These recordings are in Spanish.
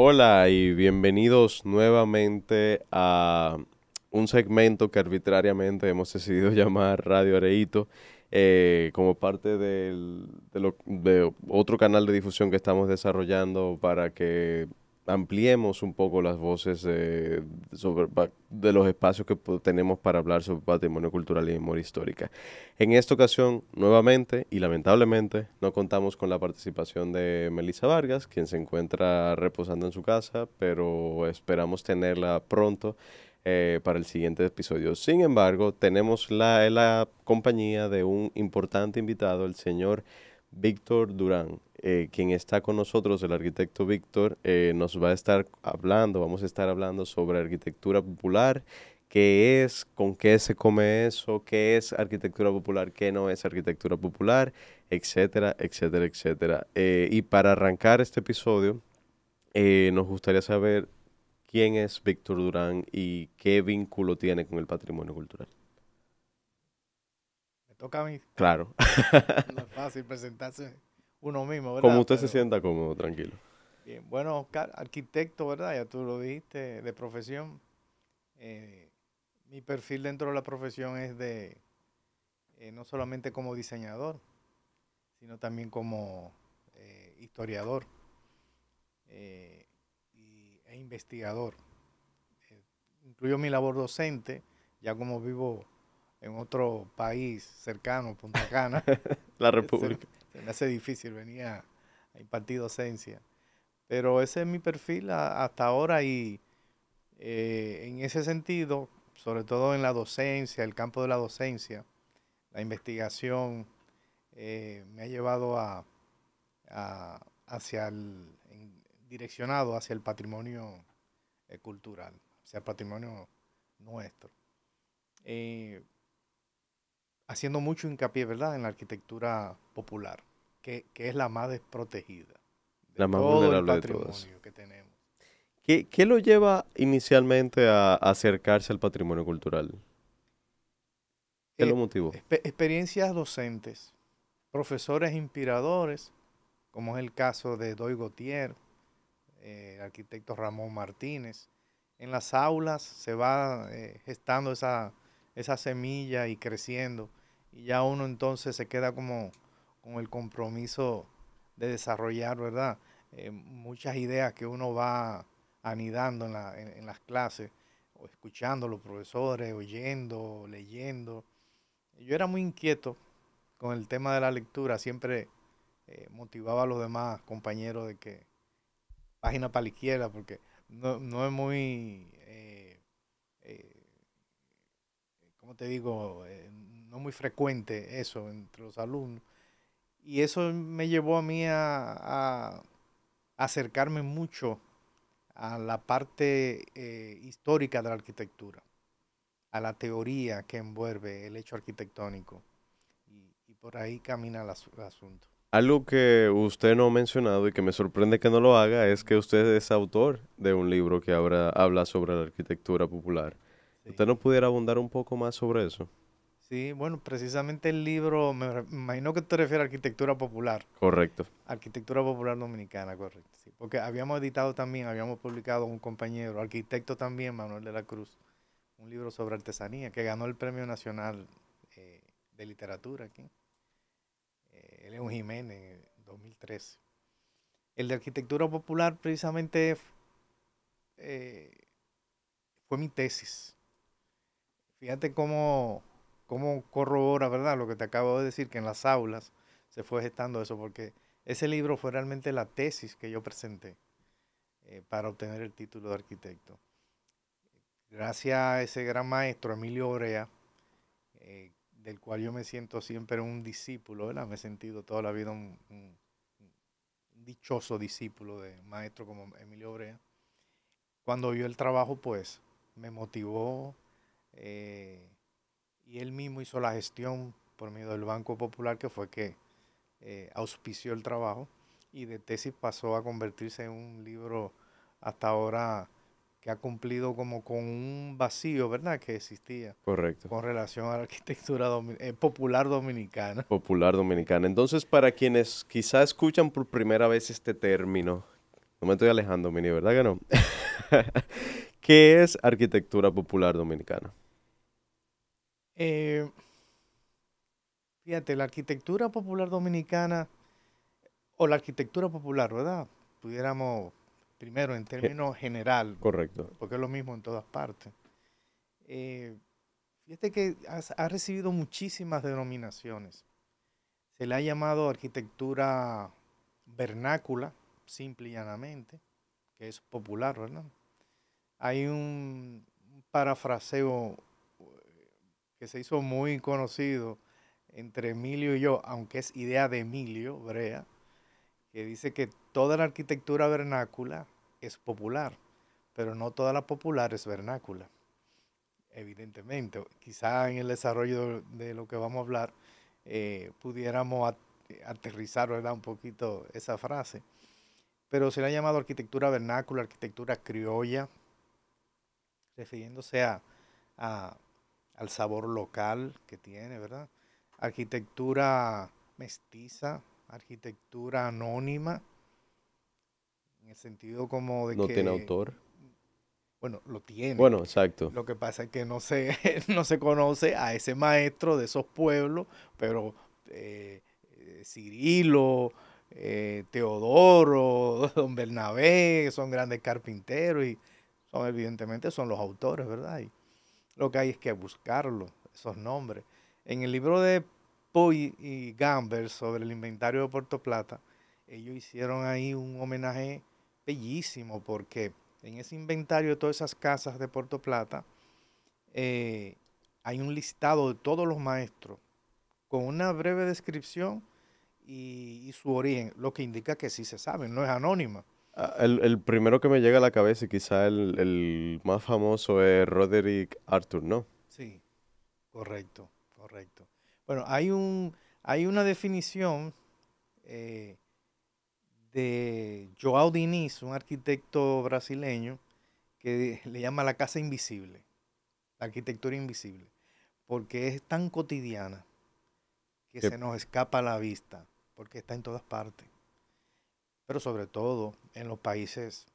Hola y bienvenidos nuevamente a un segmento que arbitrariamente hemos decidido llamar Radio Areíto, como parte de otro canal de difusión que estamos desarrollando para que ampliemos un poco las voces de los espacios que tenemos para hablar sobre patrimonio cultural y memoria histórica. En esta ocasión, nuevamente y lamentablemente, no contamos con la participación de Melissa Vargas, quien se encuentra reposando en su casa, pero esperamos tenerla pronto para el siguiente episodio. Sin embargo, tenemos la compañía de un importante invitado, el señor Víctor Durán, quien está con nosotros, el arquitecto Víctor, nos va a estar hablando, vamos a estar hablando sobre arquitectura popular, qué es, con qué se come eso, qué es arquitectura popular, qué no es arquitectura popular, etcétera, etcétera, etcétera. Y para arrancar este episodio, nos gustaría saber quién es Víctor Durán y qué vínculo tiene con el patrimonio cultural. Me toca a mí. Claro. No es fácil presentarse uno mismo, Como ¿verdad? usted se Pero sienta cómodo, tranquilo. bien, bueno, Oscar, arquitecto, ¿verdad? Ya tú lo dijiste, de profesión. Eh, Mi perfil dentro de la profesión es de no solamente como diseñador, sino también como historiador e investigador. Eh, Incluyo mi labor docente, ya como vivo en otro país cercano, Punta Cana. La se, República. se me hace difícil venir a impartir docencia. Pero ese es mi perfil hasta ahora y en ese sentido, sobre todo en la docencia, el campo de la docencia, la investigación, me ha llevado hacia direccionado hacia el patrimonio cultural, hacia el patrimonio nuestro. Eh, Haciendo mucho hincapié, ¿verdad?, en la arquitectura popular, que es la más desprotegida de La más todo el vulnerable de todas. patrimonio que tenemos. ¿Qué lo lleva inicialmente a acercarse al patrimonio cultural? ¿Qué lo motivó? Experiencias docentes, profesores inspiradores, como es el caso de Doy Gautier, el arquitecto Ramón Martínez. En las aulas se va gestando esa semilla y creciendo, y ya uno entonces se queda como con el compromiso de desarrollar, ¿verdad? Muchas ideas que uno va anidando en las clases, o escuchando a los profesores, oyendo, leyendo. Yo era muy inquieto con el tema de la lectura, siempre motivaba a los demás compañeros de que página para la izquierda, porque no es muy, eh, ¿cómo te digo? No muy frecuente eso entre los alumnos. Y eso me llevó a mí a acercarme mucho a la parte histórica de la arquitectura, a la teoría que envuelve el hecho arquitectónico. Y por ahí camina el asunto. Algo que usted no ha mencionado y que me sorprende que no lo haga es que usted es autor de un libro que ahora habla sobre la arquitectura popular. ¿Usted no Sí. pudiera abundar un poco más sobre eso? Sí, bueno, precisamente el libro, me imagino que te refieres a Correcto. arquitectura popular dominicana, correcto, sí, porque habíamos editado también, habíamos publicado un compañero, arquitecto también, Manuel de la Cruz, un libro sobre artesanía que ganó el Premio Nacional de Literatura aquí, León Jiménez, en 2013. El de arquitectura popular precisamente eh, fue mi tesis. Fíjate cómo corrobora, ¿verdad? Lo que te acabo de decir, que en las aulas se fue gestando eso, porque ese libro fue realmente la tesis que yo presenté para obtener el título de arquitecto. Gracias a ese gran maestro, Emilio Orea, del cual yo me siento siempre un discípulo, ¿verdad? Me he sentido toda la vida un dichoso discípulo de maestro como Emilio Orea. Cuando vio el trabajo, pues me motivó, eh, y él mismo hizo la gestión por medio del Banco Popular, que fue que auspició el trabajo, y de tesis pasó a convertirse en un libro hasta ahora que ha cumplido como con un vacío, ¿verdad?, que existía Correcto. con relación a la arquitectura popular dominicana. Popular dominicana. Entonces, para quienes quizá escuchan por primera vez este término, No me estoy alejando, Mini, ¿verdad que no? ¿Qué es arquitectura popular dominicana? Eh, Fíjate, la arquitectura popular dominicana, o la arquitectura popular, ¿verdad? Pudiéramos, primero, en Je- términos general, Correcto. porque es lo mismo en todas partes. Eh, Fíjate que ha recibido muchísimas denominaciones. Se le ha llamado arquitectura vernácula, simple y llanamente, que es popular, ¿verdad? Hay un parafraseo que se hizo muy conocido entre Emilio y yo, aunque es idea de Emilio Brea, que dice que toda la arquitectura vernácula es popular, pero no toda la popular es vernácula, evidentemente. Quizá en el desarrollo de lo que vamos a hablar pudiéramos aterrizar, ¿verdad? Un poquito esa frase. Pero se le ha llamado arquitectura vernácula, arquitectura criolla, refiriéndose a- al sabor local que tiene, ¿verdad? Arquitectura mestiza, arquitectura anónima, en el sentido como de No tiene que, autor. bueno, lo tiene. Bueno, exacto. Lo que pasa es que no se, no se conoce a ese maestro de esos pueblos, pero Cirilo, Teodoro, don Bernabé, son grandes carpinteros y son evidentemente son los autores, ¿verdad? Y lo que hay es que buscarlo, esos nombres. En el libro de Poy y Gamber sobre el inventario de Puerto Plata, ellos hicieron ahí un homenaje bellísimo porque en ese inventario de todas esas casas de Puerto Plata eh, hay un listado de todos los maestros con una breve descripción y su origen, lo que indica que sí se sabe, no es anónima. El primero que me llega a la cabeza y quizá el más famoso es Roderick Arthur, ¿no? Sí, correcto, correcto. Bueno, hay una definición eh, de João Diniz, un arquitecto brasileño, que le llama la casa invisible, la arquitectura invisible, porque es tan cotidiana que Que se nos escapa a la vista, porque está en todas partes, pero sobre todo en los países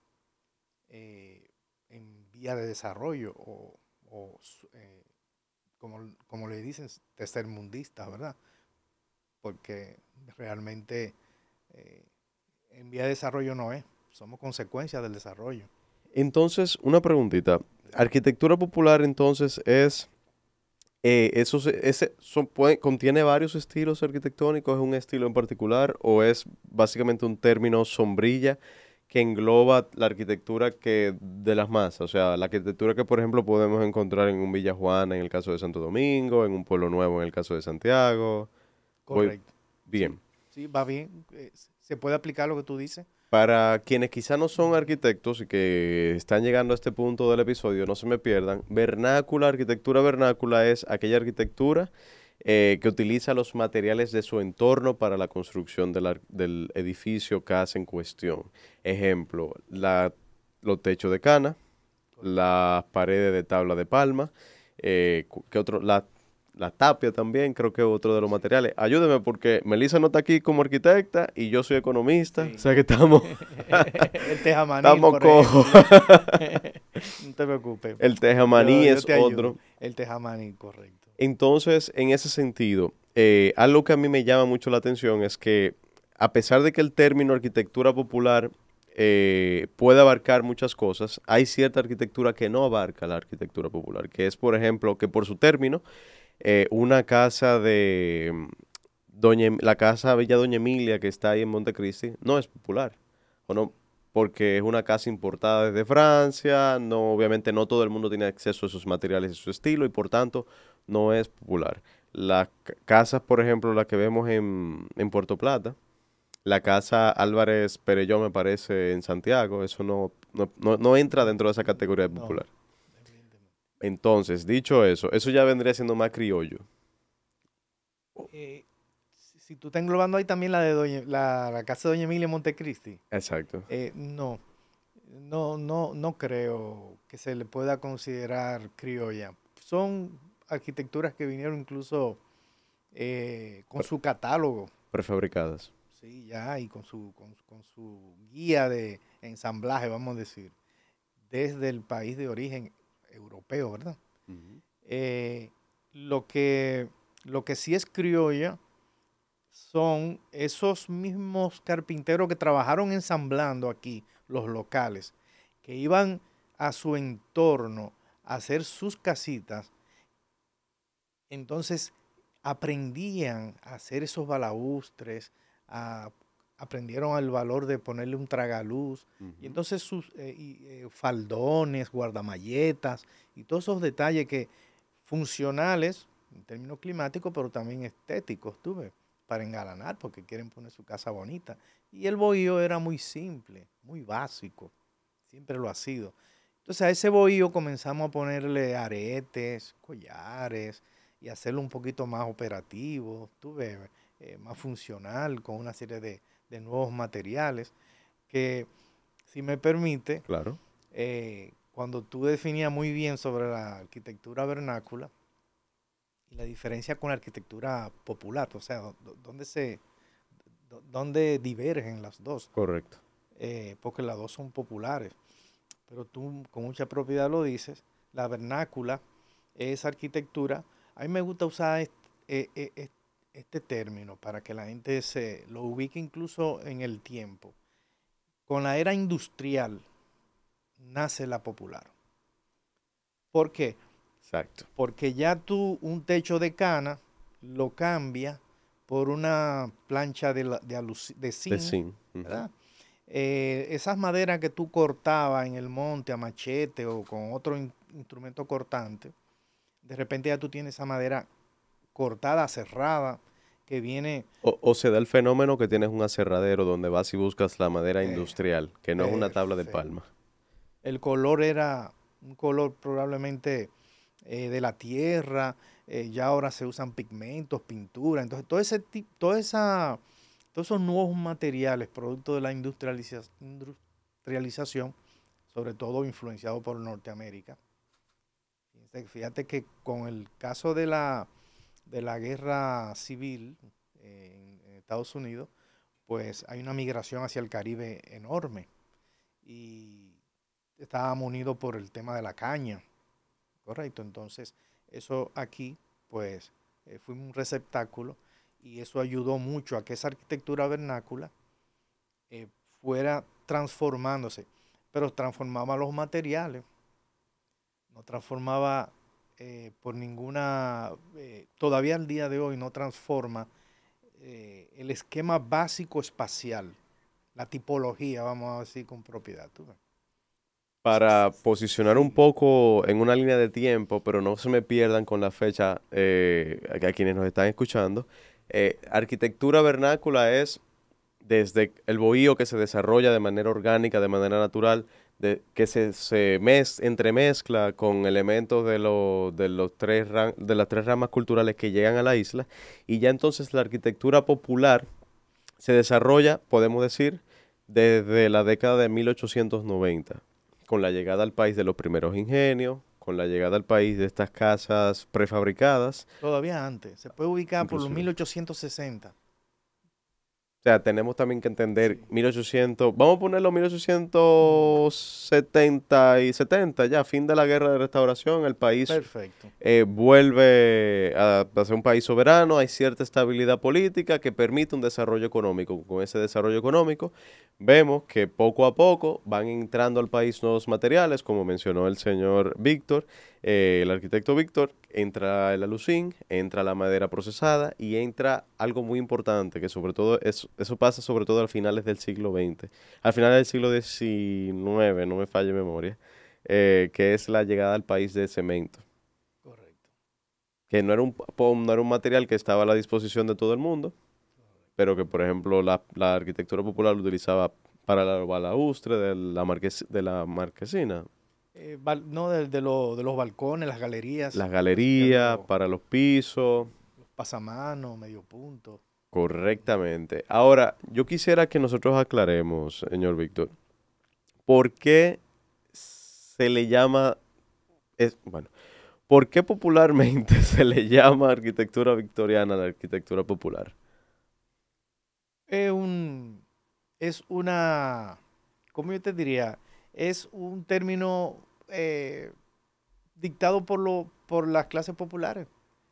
en vía de desarrollo o como le dicen, tercermundistas, ¿verdad? Porque realmente eh, en vía de desarrollo no es, somos consecuencia del desarrollo. Entonces, una preguntita. Arquitectura popular entonces es, contiene varios estilos arquitectónicos, ¿es un estilo en particular o es básicamente un término sombrilla que engloba la arquitectura que de las masas? O sea, la arquitectura que, por ejemplo, podemos encontrar en un Villa Juana en el caso de Santo Domingo, en un Pueblo Nuevo en el caso de Santiago. Voy Correcto. Sí, bien. sí, va bien. Se puede aplicar lo que tú dices. Para quienes quizá no son arquitectos y que están llegando a este punto del episodio, no se me pierdan, vernácula, arquitectura vernácula es aquella arquitectura que utiliza los materiales de su entorno para la construcción del edificio, casa en cuestión. Ejemplo, los techos de cana, Correcto. las paredes de tabla de palma, ¿qué otro? La tapia también, creo que es otro de los Sí. materiales. Ayúdeme porque Melissa no está aquí como arquitecta y yo soy economista, o Sí. sea que estamos, El tejamanil, estamos por cojos. ejemplo. No te preocupes. El tejamaní Yo es te ayudo. otro. El tejamanil, correcto. Entonces, en ese sentido, algo que a mí me llama mucho la atención es que a pesar de que el término arquitectura popular puede abarcar muchas cosas, hay cierta arquitectura que no abarca la arquitectura popular, que es, por ejemplo, que por su término, una casa la casa Villa Doña Emilia que está ahí en Montecristi no es popular, o no, porque es una casa importada desde Francia, no, obviamente no todo el mundo tiene acceso a esos materiales y su estilo y por tanto no es popular. Las casas, por ejemplo, las que vemos en Puerto Plata, la casa Álvarez Perelló me parece en Santiago, eso no entra dentro de esa categoría de No, popular. evidentemente. Entonces, dicho eso ya vendría siendo más criollo. Si tú estás englobando ahí también la de la casa de Doña Emilia en Montecristi, Exacto. no, no creo que se le pueda considerar criolla. Son arquitecturas que vinieron incluso con Pre- su catálogo. Prefabricadas. Sí, ya, y con su guía de ensamblaje, vamos a decir, desde el país de origen europeo, ¿verdad? Ujú. Eh, lo que, lo que sí es criolla son esos mismos carpinteros que trabajaron ensamblando aquí, los locales, que iban a su entorno a hacer sus casitas, entonces aprendían a hacer esos balaustres, a- aprendieron el valor de ponerle un tragaluz, y Ujú. entonces faldones, guardamalletas y todos esos detalles que funcionales en términos climáticos, pero también estéticos, tú ves, para engalanar, porque quieren poner su casa bonita. Y el bohío era muy simple, muy básico, siempre lo ha sido. Entonces a ese bohío comenzamos a ponerle aretes, collares y hacerlo un poquito más operativo, tú ves, más funcional, con una serie de nuevos materiales que, si me permite, Claro. cuando tú definías muy bien sobre la arquitectura vernácula y la diferencia con la arquitectura popular, o sea, dónde divergen las dos, Correcto. porque las dos son populares, pero tú con mucha propiedad lo dices, la vernácula es arquitectura. A mí me gusta usar este término para que la gente se lo ubique incluso en el tiempo. Con la era industrial nace la popular. ¿Por qué? Exacto. Porque ya tú un techo de cana lo cambia por una plancha de De zinc, zinc. Ujú. ¿verdad? Esas maderas que tú cortabas en el monte a machete o con otro instrumento cortante, de repente ya tú tienes esa madera cortada, cerrada, que viene O se da el fenómeno que tienes un aserradero donde vas y buscas la madera eh, industrial, que no es una tabla de perfecto. palma. El color era un color probablemente de la tierra, ya ahora se usan pigmentos, pintura, entonces todo ese tipo, todos esos nuevos materiales, producto de la industrialización, sobre todo influenciado por Norteamérica. Fíjate que con el caso de la guerra civil en Estados Unidos, pues hay una migración hacia el Caribe enorme y estábamos unidos por el tema de la caña, correcto. Entonces, eso aquí, pues, fue un receptáculo y eso ayudó mucho a que esa arquitectura vernácula eh, fuera transformándose, pero transformaba los materiales, no transformaba por ninguna, todavía al día de hoy no transforma el esquema básico espacial, la tipología, vamos a decir con propiedad. ¿Tú ves? Para posicionar un Sí, poco en una línea de tiempo, pero no se me pierdan con la fecha a quienes nos están escuchando, arquitectura vernácula es desde el bohío que se desarrolla de manera orgánica, de manera natural, que entremezcla con elementos de los de las tres ramas culturales que llegan a la isla, y ya entonces la arquitectura popular se desarrolla, podemos decir, desde la década de 1890, con la llegada al país de los primeros ingenios, con la llegada al país de estas casas prefabricadas, todavía antes, se puede ubicar por los inclusive. 1860. O sea, tenemos también que entender Sí. 1800, vamos a ponerlo Ujú. 1870 y 70, ya, fin de la guerra de restauración, el país Perfecto. vuelve a ser un país soberano, hay cierta estabilidad política que permite un desarrollo económico. Con ese desarrollo económico, vemos que poco a poco van entrando al país nuevos materiales, como mencionó el señor Víctor, el arquitecto Víctor, entra el alucín, entra la madera procesada y entra algo muy importante, que sobre todo eso pasa sobre todo a finales del siglo XX, al final del siglo XIX, no me falle memoria, que es la llegada al país del cemento, Correcto. que no era un material que estaba a la disposición de todo el mundo, pero que, por ejemplo, la arquitectura popular lo utilizaba para la balaustre de la marquesina, No, de los balcones, las galerías, las lo hacían galerías, para los pisos, los pasamanos, medio punto. correctamente. Ahora, yo quisiera que nosotros aclaremos, señor Víctor, ¿por qué se le llama, bueno, por qué popularmente se le llama arquitectura victoriana a la arquitectura popular? Es un, es una, ¿cómo yo te diría? Es un término dictado por las clases populares.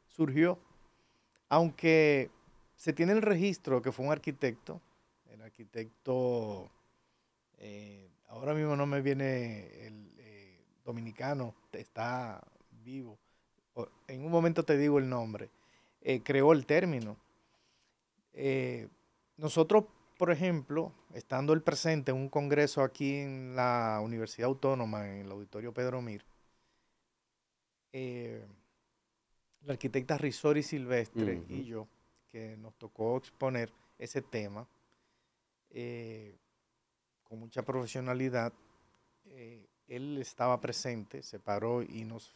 Surgió, aunque se tiene el registro que fue un arquitecto, el arquitecto, ahora mismo no me viene el dominicano, está vivo. En un momento te digo el nombre. Creó el término. Eh, nosotros, por ejemplo, estando el presente en un congreso aquí en la Universidad Autónoma, en el Auditorio Pedro Mir, eh, la arquitecta Risori Silvestre y Ujú. yo, que nos tocó exponer ese tema eh, con mucha profesionalidad, él estaba presente, se paró y nos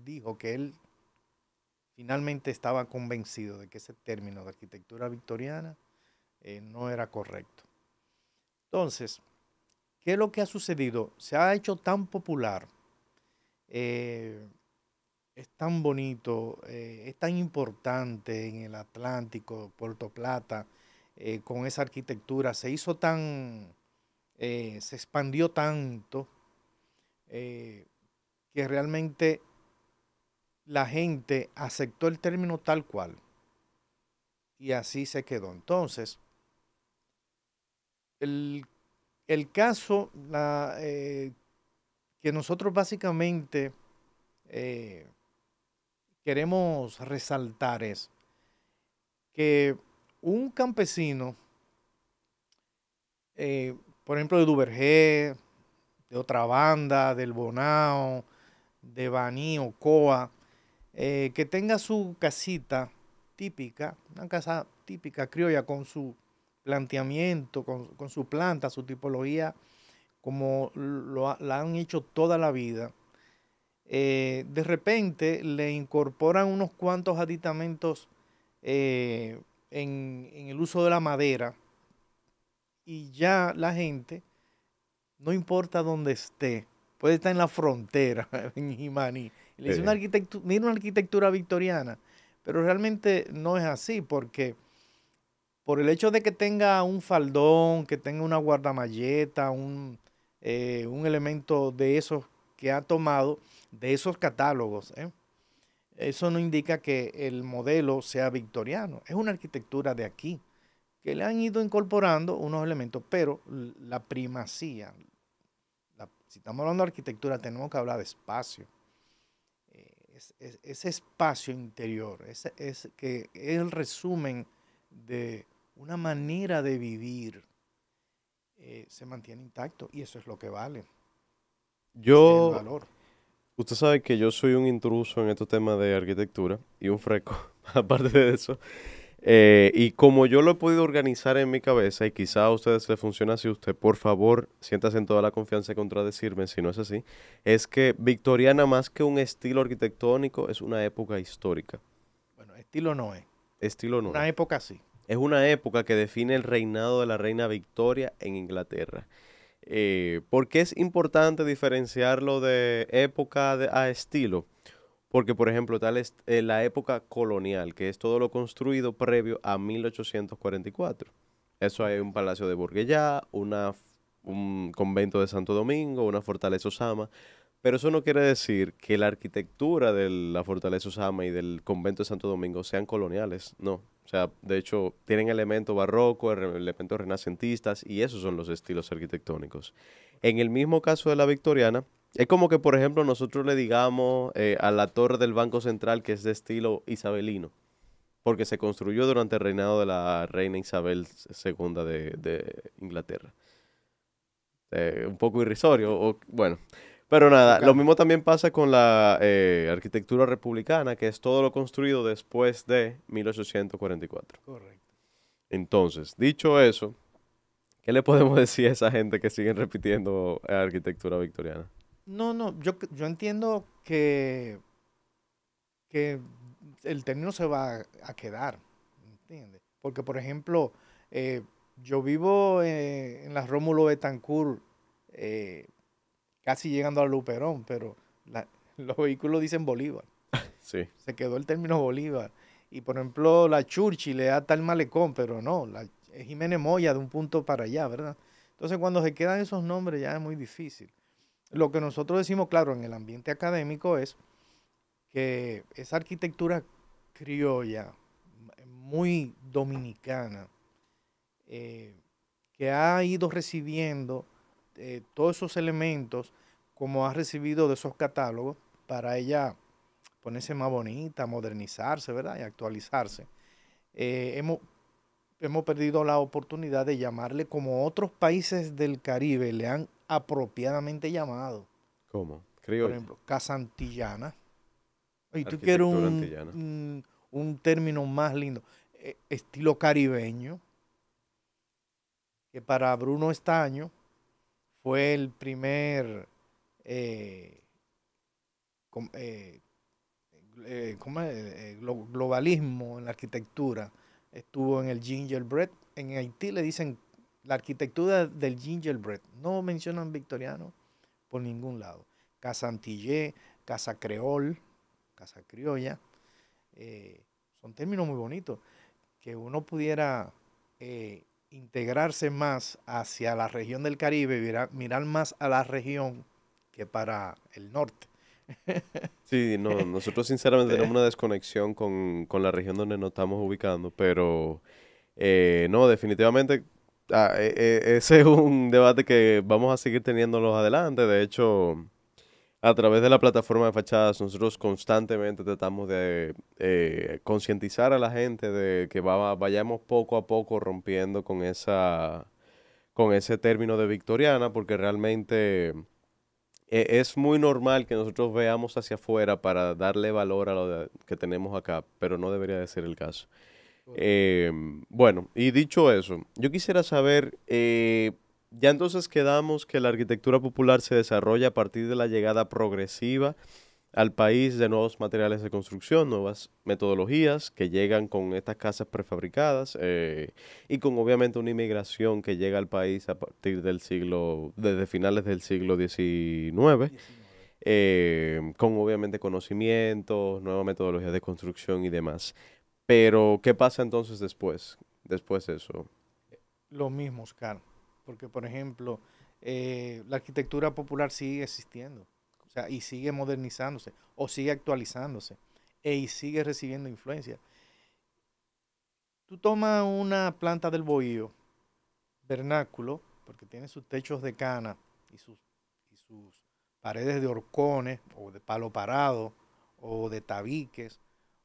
dijo que él finalmente estaba convencido de que ese término de arquitectura victoriana no era correcto. Entonces, ¿qué es lo que ha sucedido? Se ha hecho tan popular, eh, es tan bonito, es tan importante en el Atlántico, Puerto Plata, con esa arquitectura, se hizo tan, se expandió tanto, eh, que realmente la gente aceptó el término tal cual y así se quedó. Entonces, el, el caso que nosotros básicamente eh, queremos resaltar es que un campesino, por ejemplo, de Duvergé, de otra banda, del Bonao, de Baní o Coa, que tenga su casita típica, una casa típica criolla con su planteamiento, con su planta, su tipología, como la han hecho toda la vida. De repente le incorporan unos cuantos aditamentos en el uso de la madera y ya la gente, no importa dónde esté, puede estar en la frontera, en Jimaní, y le dice una Sí. arquitectura, mira una arquitectura victoriana, pero realmente no es así, porque por el hecho de que tenga un faldón, que tenga una guardamalleta, un elemento de esos que ha tomado de esos catálogos, eso no indica que el modelo sea victoriano, es una arquitectura de aquí, que le han ido incorporando unos elementos, pero la primacía, si estamos hablando de arquitectura, tenemos que hablar de espacio. Ese espacio interior, que es el resumen de una manera de vivir, se mantiene intacto y eso es lo que vale. Ese es el Yo, valor. usted sabe que yo soy un intruso en estos temas de arquitectura y un freco, aparte de eso. Y como yo lo he podido organizar en mi cabeza y quizá a ustedes les funciona así, usted por favor siéntase en toda la confianza de contradecirme si no es así, es que victoriana más que un estilo arquitectónico es una época histórica. Bueno, estilo no es. Estilo no es. Una época sí. Es una época que define el reinado de la reina Victoria en Inglaterra. ¿Por qué es importante diferenciarlo de época a estilo? Porque, por ejemplo, la época colonial, que es todo lo construido previo a 1844. Eso hay un Correcto. palacio de Burguellá, un convento de Santo Domingo, una fortaleza Osama. Pero eso no quiere decir que la arquitectura de la fortaleza Osama y del convento de Santo Domingo sean coloniales, no. O sea, de hecho, tienen elementos barrocos, elementos renacentistas, y esos son los estilos arquitectónicos. En el mismo caso de la victoriana, es como que, por ejemplo, nosotros le digamos a la torre del Banco Central que es de estilo isabelino, porque se construyó durante el reinado de la reina Isabel II de Inglaterra. Un poco irrisorio, bueno. Pero nada, lo Chocante. mismo también pasa con la arquitectura republicana, que es todo lo construido después de 1844. Correcto. Entonces, dicho eso, ¿qué le podemos decir a esa gente que sigue repitiendo arquitectura victoriana? No, no, yo entiendo que el término se va a quedar, ¿entiendes? Porque, por ejemplo, eh, yo vivo en la Rómulo Betancourt, eh, casi llegando a Luperón, pero los vehículos dicen Bolívar. Sí, Se quedó el término Bolívar. Y por ejemplo, la Churchill le da tal malecón, pero no, Jiménez Moya de un punto para allá, ¿verdad? Entonces cuando se quedan esos nombres ya es muy difícil. Lo que nosotros decimos, claro, en el ambiente académico es que esa arquitectura criolla, muy dominicana, eh, que ha ido recibiendo todos esos elementos como ha recibido de esos catálogos para ella ponerse más bonita, modernizarse, ¿verdad? Y actualizarse. Hemos, hemos perdido la oportunidad de llamarle como otros países del Caribe le han apropiadamente llamado. ¿Cómo? Por Criolla. ejemplo, casa antillana. Y tú quieres Arquitectura antillana. un término más lindo. Estilo caribeño, que para Bruno Estaño fue el primer eh, com- eh, ¿cómo es? Globalismo en la arquitectura. Estuvo en el gingerbread. En Haití le dicen la arquitectura del gingerbread. No mencionan victoriano por ningún lado. Casa Antillé, Casa Creol, Casa Criolla. eh, Son términos muy bonitos. Que uno pudiera integrarse más hacia la región del Caribe, mirar más a la región que para el norte. Sí, no, nosotros sinceramente tenemos una desconexión con la región donde nos estamos ubicando, pero no, definitivamente ese es un debate que vamos a seguir teniéndolos adelante. De hecho, a través de la plataforma de fachadas, nosotros constantemente tratamos de concientizar a la gente de que vayamos poco a poco rompiendo con ese término de victoriana, porque realmente es muy normal que nosotros veamos hacia afuera para darle valor a que tenemos acá, pero no debería de ser el caso. Bueno, y dicho eso, yo quisiera saber, ya entonces quedamos que la arquitectura popular se desarrolla a partir de la llegada progresiva al país de nuevos materiales de construcción, nuevas metodologías que llegan con estas casas prefabricadas y con obviamente una inmigración que llega al país a partir del siglo, desde finales del siglo XIX, 19. con obviamente conocimientos, nuevas metodologías de construcción y demás. Pero, ¿qué pasa entonces después? Después de eso. Lo mismo, Oscar, porque por ejemplo, la arquitectura popular sigue existiendo, o sea, y sigue modernizándose, o sigue actualizándose, y sigue recibiendo influencia. Tú tomas una planta del bohío, vernáculo, porque tiene sus techos de cana y sus paredes de horcones, o de palo parado, o de tabiques,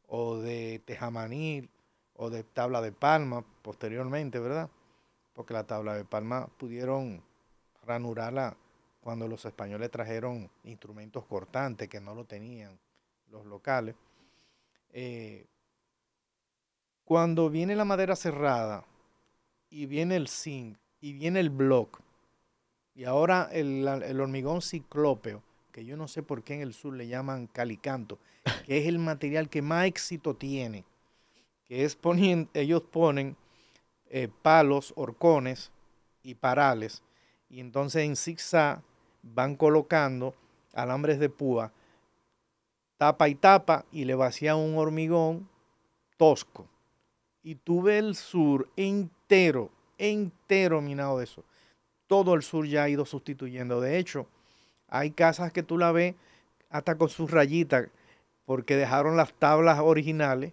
o de tejamanil, o de tabla de palma, posteriormente, ¿verdad? Porque la tabla de palma pudieron ranurarla cuando los españoles trajeron instrumentos cortantes que no lo tenían los locales. Eh, Cuando viene la madera cerrada y viene el zinc y viene el block y ahora el hormigón ciclópeo, que yo no sé por qué en el sur le llaman calicanto, que es el material que más éxito tiene, que es ellos ponen palos, horcones y parales, y entonces en zigzag van colocando alambres de púa, tapa y tapa, y le vacían un hormigón tosco. Y tú ves el sur entero, entero minado de eso. Todo el sur ya ha ido sustituyendo. De hecho, hay casas que tú la ves hasta con sus rayitas, porque dejaron las tablas originales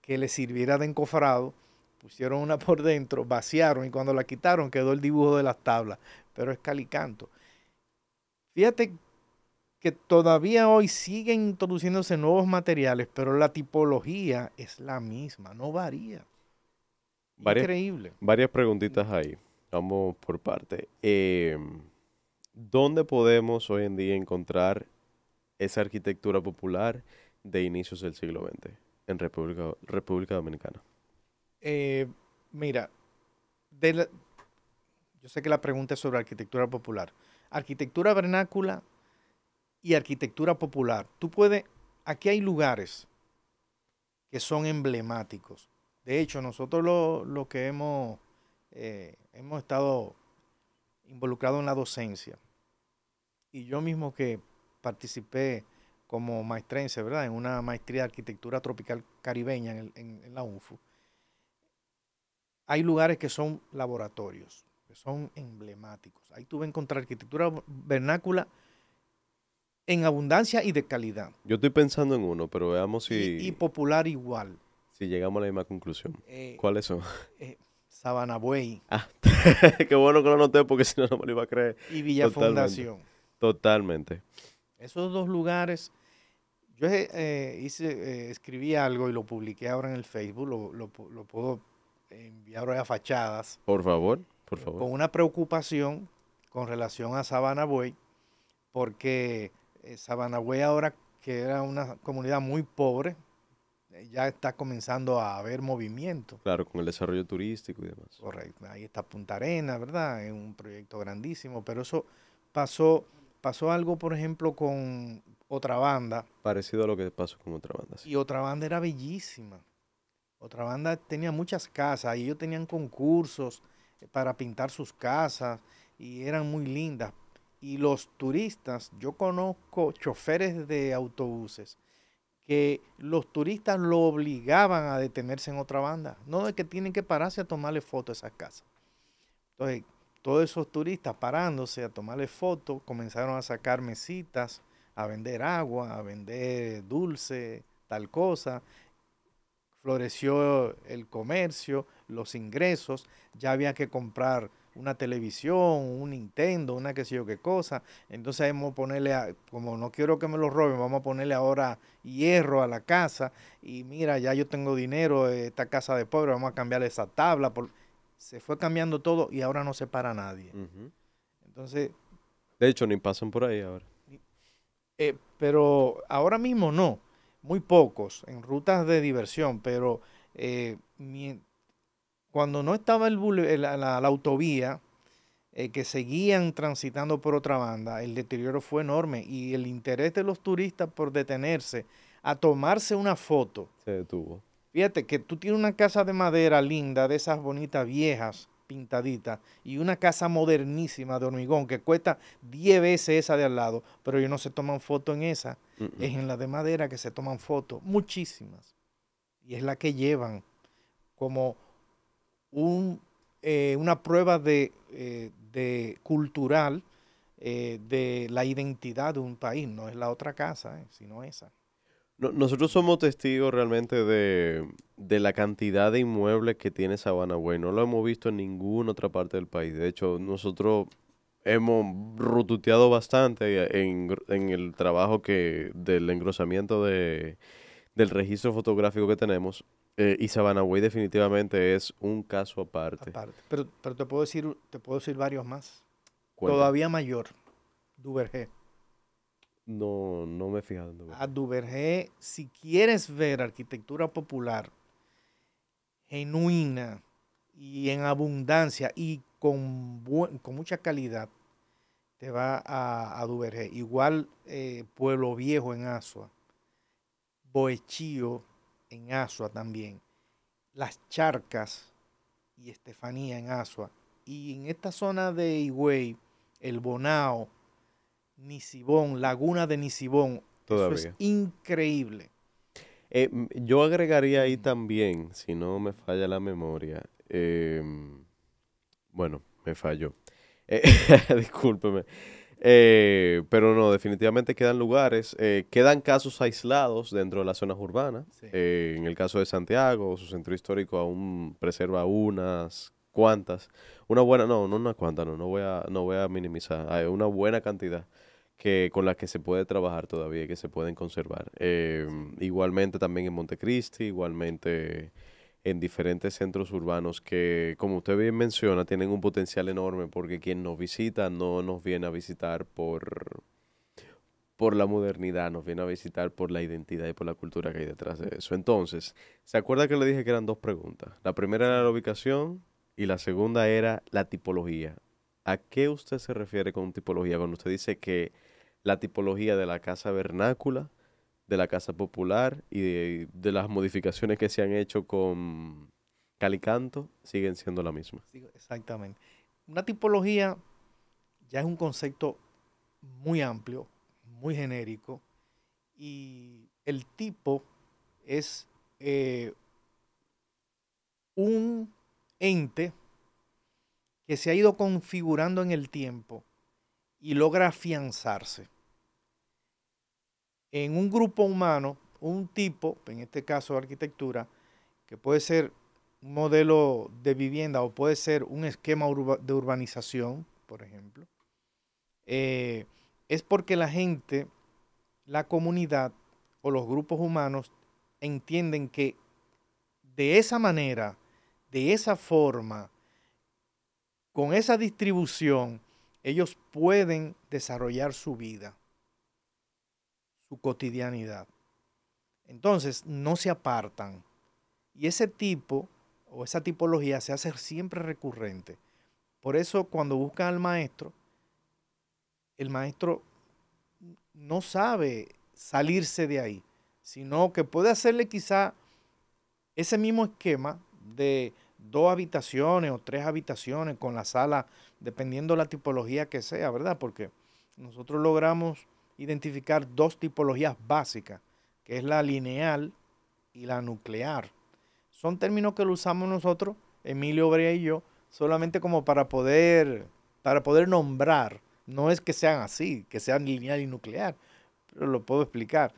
que les sirviera de encofrado, pusieron una por dentro, vaciaron y cuando la quitaron quedó el dibujo de las tablas, pero es calicanto. Fíjate que todavía hoy siguen introduciéndose nuevos materiales, pero la tipología es la misma, no varía. Varias, Increíble. varias preguntitas ahí. Vamos por parte. ¿Dónde podemos hoy en día encontrar esa arquitectura popular de inicios del siglo XX en República Dominicana? Eh, Mira, de la- yo sé que la pregunta es sobre arquitectura popular. Arquitectura vernácula y arquitectura popular. Aquí hay lugares que son emblemáticos. De hecho, nosotros lo que hemos estado involucrados en la docencia, y yo mismo que participé como maestrense, ¿verdad? En una maestría de arquitectura tropical caribeña en la UNFU. hay lugares que son laboratorios, que son emblemáticos. Ahí tú vas a encontrar arquitectura vernácula en abundancia y de calidad. Yo estoy pensando en uno, pero veamos Y popular igual. si llegamos a la misma conclusión. Eh, ¿Cuáles son? Sabana Buey Ah, qué bueno que lo noté porque si no, no me lo iba a creer. y Villa Totalmente. Fundación. Totalmente. Esos dos lugares, yo escribí algo y lo publiqué ahora en el Facebook, lo puedo enviar ahora a Fachadas, Por favor, por favor. con una preocupación con relación a Sabana Buey, porque Sabana Buey ahora, que era una comunidad muy pobre, ya está comenzando a haber movimiento. Claro, con el desarrollo turístico y demás. Correcto. Ahí está Punta Arenas, ¿verdad? Es un proyecto grandísimo, pero eso pasó algo, por ejemplo, con otra banda, Parecido a lo que pasó con otra banda, sí. y otra banda era bellísima. Otra banda tenía muchas casas y ellos tenían concursos para pintar sus casas y eran muy lindas. Y los turistas, yo conozco choferes de autobuses que los turistas lo obligaban a detenerse en otra banda. No es que tienen que pararse a tomarle fotos a esas casas. Entonces, todos esos turistas parándose a tomarle fotos, comenzaron a sacar mesitas, a vender agua, a vender dulce, tal cosa. Floreció el comercio, los ingresos, ya había que comprar una televisión, un Nintendo, una qué sé yo qué cosa. Entonces vamos a ponerle, como no quiero que me lo roben, vamos a ponerle ahora hierro a la casa. Y mira, ya yo tengo dinero, esta casa de pobre, vamos a cambiarle esa tabla. Se fue cambiando todo y ahora no se para nadie. Ujú. Entonces, De hecho, ni pasan por ahí ahora. pero ahora mismo no, muy pocos en rutas de diversión, pero eh, mien- cuando no estaba la autovía, que seguían transitando por otra banda, el deterioro fue enorme y el interés de los turistas por detenerse a tomarse una foto. Se detuvo. Fíjate que tú tienes una casa de madera linda, de esas bonitas viejas, pintaditas, y una casa modernísima de hormigón que cuesta 10 veces esa de al lado, pero ellos no se toman foto en esa, Mm, mm. es en la de madera que se toman fotos, muchísimas, y es la que llevan como un, una prueba de cultural, de la identidad de un país, no es la otra casa, sino esa. Nosotros somos testigos realmente de la cantidad de inmuebles que tiene Sabana Güey. No lo hemos visto en ninguna otra parte del país. De hecho, nosotros hemos rututeado bastante en el trabajo del engrosamiento del registro fotográfico que tenemos. Y Sabana Güey definitivamente es un caso aparte. Aparte. Pero te puedo decir varios más. Cuéntame. Todavía mayor, Duvergé. No, no me he fijado en A Duvergé. Duvergé, si quieres ver arquitectura popular genuina y en abundancia y con mucha calidad, te va a Duvergé. Igual Pueblo Viejo en Asua, Boechío en Asua también, Las Charcas y Estefanía en Asua. Y en esta zona de Higüey, El Bonao, Nisibón, Laguna de Nisibón, eso es Todavía. increíble. Yo agregaría ahí Mm. también, si no me falla la memoria, bueno, me falló. Eh, discúlpeme. Pero no, definitivamente quedan lugares, quedan casos aislados dentro de las zonas urbanas. Sí. En el caso de Santiago, su centro histórico aún preserva unas cuantas, una buena, no unas cuantas, no voy a minimizar, hay una buena cantidad con las que se puede trabajar todavía y que se pueden conservar. Igualmente también en Montecristi, igualmente en diferentes centros urbanos que, como usted bien menciona, tienen un potencial enorme porque quien nos visita no nos viene a visitar por la modernidad, nos viene a visitar por la identidad y por la cultura que hay detrás de eso. Entonces, ¿se acuerda que le dije que eran dos preguntas? La primera era la Sí. ubicación y la segunda era la tipología. ¿A qué usted se refiere con tipología cuando usted dice que la tipología de la casa vernácula, de la casa popular y de las modificaciones que se han hecho con Calicanto siguen siendo la misma? Sí, exactamente. Una tipología ya es un concepto muy amplio, muy genérico, y el tipo es un ente que se ha ido configurando en el tiempo y logra afianzarse. En un grupo humano, un tipo, en este caso de arquitectura, que puede ser un modelo de vivienda o puede ser un esquema de urbanización, por ejemplo, es porque la gente, la comunidad o los grupos humanos entienden que de esa manera, de esa forma, con esa distribución, ellos pueden desarrollar su vida, su cotidianidad. Entonces, no se apartan. Y ese tipo o esa tipología se hace siempre recurrente. Por eso, cuando buscan al maestro, el maestro no sabe salirse de ahí, sino que puede hacerle quizá ese mismo esquema de 2 habitaciones o 3 habitaciones con la sala, dependiendo la tipología que sea, ¿verdad? Porque nosotros logramos identificar 2 tipologías básicas, que es la lineal y la nuclear. Son términos que lo usamos nosotros, Emilio Brea y yo, solamente como para poder nombrar. No es que sean así, que sean lineal y nuclear, pero lo puedo explicar.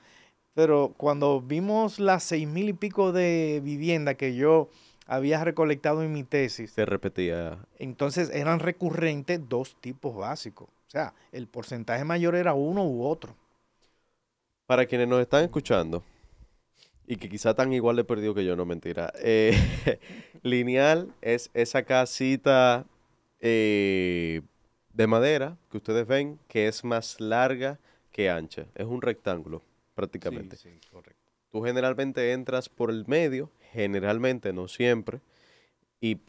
Pero cuando vimos las 6,000 y pico de viviendas que yo había recolectado en mi tesis, Se repetía. entonces eran recurrentes 2 tipos básicos. O sea, el porcentaje mayor era uno u otro. Para quienes nos están escuchando y que quizá están igual de perdidos que yo, no mentira. Lineal es esa casita de madera que ustedes ven que es más larga que ancha. Es un rectángulo, prácticamente. Sí, sí, correcto. Tú generalmente entras por el medio, generalmente, no siempre, y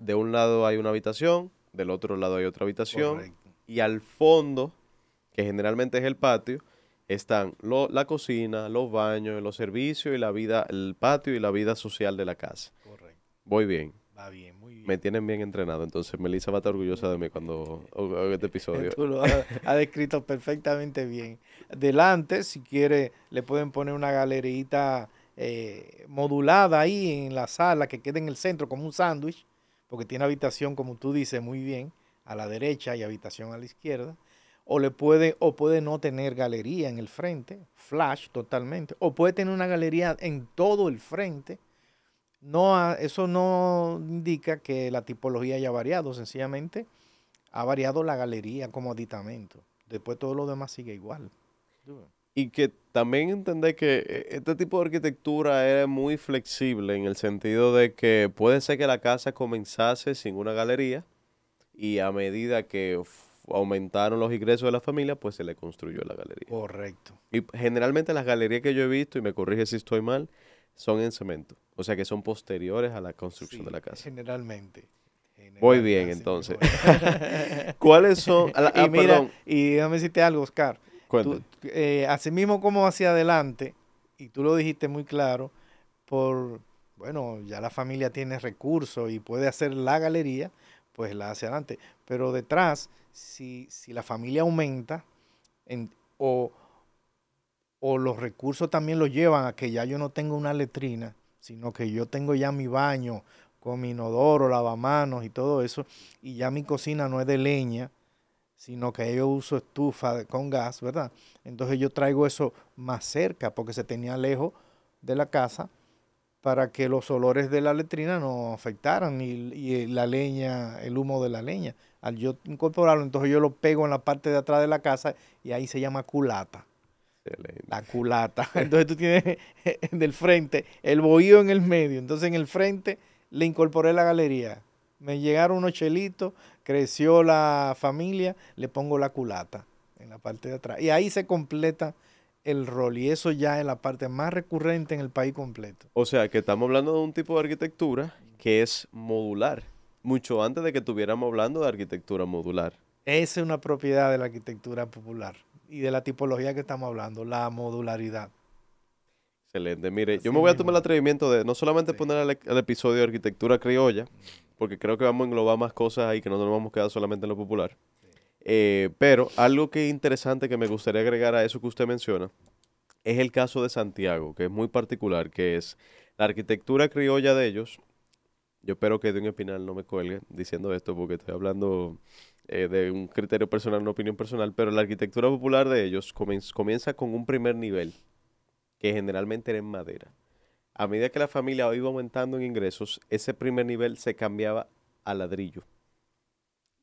de un lado hay una habitación, del otro lado hay otra habitación, Correcto. y al fondo, que generalmente es el patio, están la cocina, los baños, los servicios y la vida, el patio y la vida social de la casa. Correcto. Voy bien. Va bien, muy bien. Me tienen bien entrenado, entonces Melissa va a estar orgullosa de mí cuando haga este episodio. Tú lo has descrito perfectamente bien. Delante, si quiere, le pueden poner una galerita modulada ahí en la sala que quede en el centro como un sándwich, porque tiene habitación, como tú dices, muy bien, a la derecha y habitación a la izquierda. O puede no tener galería en el frente, flash totalmente, o puede tener una galería en todo el frente. No, eso no indica que la tipología haya variado, sencillamente ha variado la galería como aditamento. Después todo lo demás sigue igual. Y que también entender que este tipo de arquitectura es muy flexible en el sentido de que puede ser que la casa comenzase sin una galería y a medida que aumentaron los ingresos de la familia, pues se le construyó la galería. Correcto. Y generalmente las galerías que yo he visto, y me corrige si estoy mal, son en cemento. O sea que son posteriores a la construcción de la casa. Generalmente. Voy bien, entonces. ¿Cuáles son? Y mira, perdón. y déjame decirte algo, Oscar. Cuéntame. Así mismo como hacia adelante, y tú lo dijiste muy claro, bueno, ya la familia tiene recursos y puede hacer la galería, pues la hace adelante. Pero detrás, si la familia aumenta o los recursos también lo llevan a que ya yo no tengo una letrina, sino que yo tengo ya mi baño con mi inodoro, lavamanos y todo eso, y ya mi cocina no es de leña, sino que yo uso estufa con gas, ¿verdad? Entonces yo traigo eso más cerca porque se tenía lejos de la casa para que los olores de la letrina no afectaran y la leña, el humo de la leña. Al yo incorporarlo, entonces yo lo pego en la parte de atrás de la casa y ahí se llama culata. Excelente. La culata. Entonces tú tienes del frente el bohío en el medio. Entonces en el frente le incorporé la galería. Me llegaron unos chelitos, creció la familia, le pongo la culata en la parte de atrás. Y ahí se completa el rol. Y eso ya es la parte más recurrente en el país completo. O sea que estamos hablando de un tipo de arquitectura que es modular. Mucho antes de que estuviéramos hablando de arquitectura modular. Esa es una propiedad de la arquitectura popular y de la tipología que estamos hablando, la modularidad. Excelente. Mire, Así yo me voy a tomar mismo. el atrevimiento de no solamente Sí. poner el episodio de arquitectura criolla, porque creo que vamos a englobar más cosas ahí que no nos vamos a quedar solamente en lo popular. Pero algo que es interesante que me gustaría agregar a eso que usted menciona es el caso de Santiago, que es muy particular, que es la arquitectura criolla de ellos. Yo espero que Edwin Espinal no me cuelgue diciendo esto porque estoy hablando de un criterio personal, una opinión personal, pero la arquitectura popular de ellos comienza con un primer nivel, que generalmente era en madera. A medida que la familia iba aumentando en ingresos, ese primer nivel se cambiaba a ladrillo.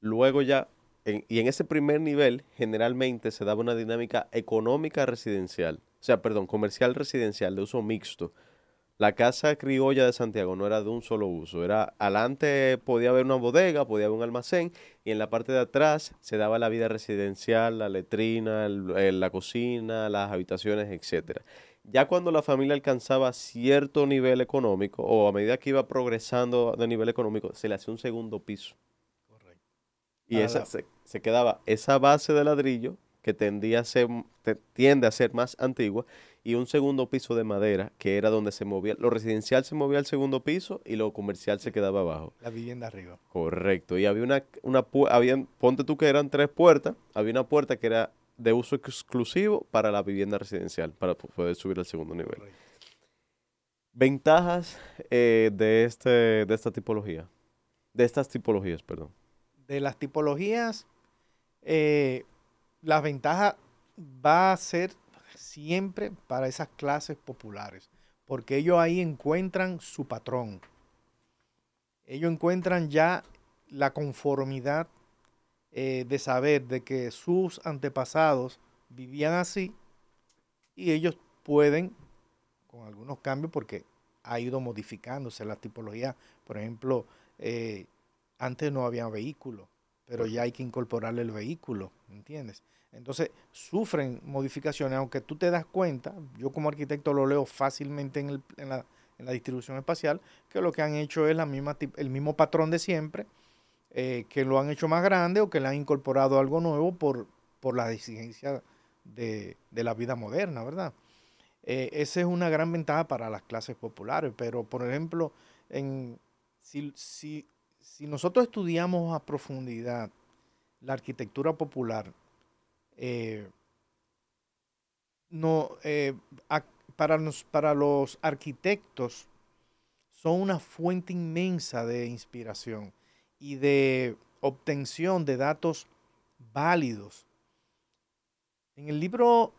Luego ya, y en ese primer nivel, generalmente se daba una dinámica económica residencial, o sea, perdón, comercial residencial de uso mixto. La casa criolla de Santiago no era de un solo uso, era adelante podía haber una bodega, podía haber un almacén y en la parte de atrás se daba la vida residencial, la letrina, la cocina, las habitaciones, etcétera. Ya cuando la familia alcanzaba cierto nivel económico o a medida que iba progresando de nivel económico, se le hacía un segundo piso Correcto. y Para esa la, se quedaba esa base de ladrillo que tiende a ser más antigua y un segundo piso de madera que era donde se movía, lo residencial se movía al segundo piso y lo comercial se quedaba abajo. la vivienda arriba. Correcto. Y había ponte tú que eran tres puertas, había una puerta que era de uso exclusivo para la vivienda residencial, para poder subir al segundo nivel. Correcto. Ventajas de esta tipología, de estas tipologías, perdón. De las tipologías, eh, la ventaja va a ser siempre para esas clases populares, porque ellos ahí encuentran su patrón. Ellos encuentran ya la conformidad de saber de que sus antepasados vivían así y ellos pueden, con algunos cambios, porque ha ido modificándose la tipología. Por ejemplo, antes no había vehículos, pero ya hay que incorporarle el vehículo, ¿entiendes? Entonces sufren modificaciones, aunque tú te das cuenta, yo como arquitecto lo leo fácilmente en la distribución espacial, que lo que han hecho es el mismo patrón de siempre, que lo han hecho más grande o que le han incorporado algo nuevo por la exigencia de la vida moderna, ¿verdad? Esa es una gran ventaja para las clases populares, pero por ejemplo, en, si nosotros estudiamos a profundidad la arquitectura popular, eh, no, para los arquitectos son una fuente inmensa de inspiración y de obtención de datos válidos. En el libro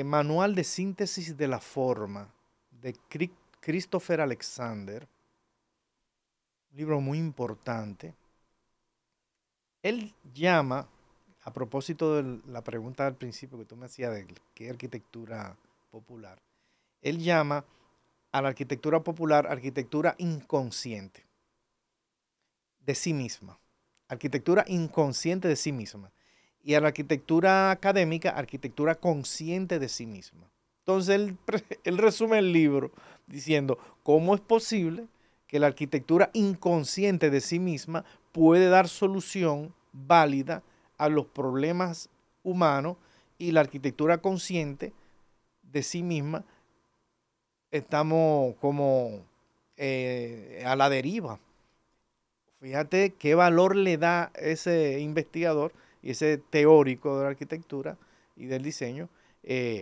Manual de Síntesis de la Forma de Christopher Alexander, un libro muy importante, él llama, a propósito de la pregunta al principio que tú me hacías de qué arquitectura popular, él llama a la arquitectura popular arquitectura inconsciente de sí misma, arquitectura inconsciente de sí misma, y a la arquitectura académica arquitectura consciente de sí misma. Entonces él resume el libro diciendo cómo es posible que la arquitectura inconsciente de sí misma puede dar solución válida a los problemas humanos y la arquitectura consciente de sí misma estamos como a la deriva. Fíjate qué valor le da ese investigador y ese teórico de la arquitectura y del diseño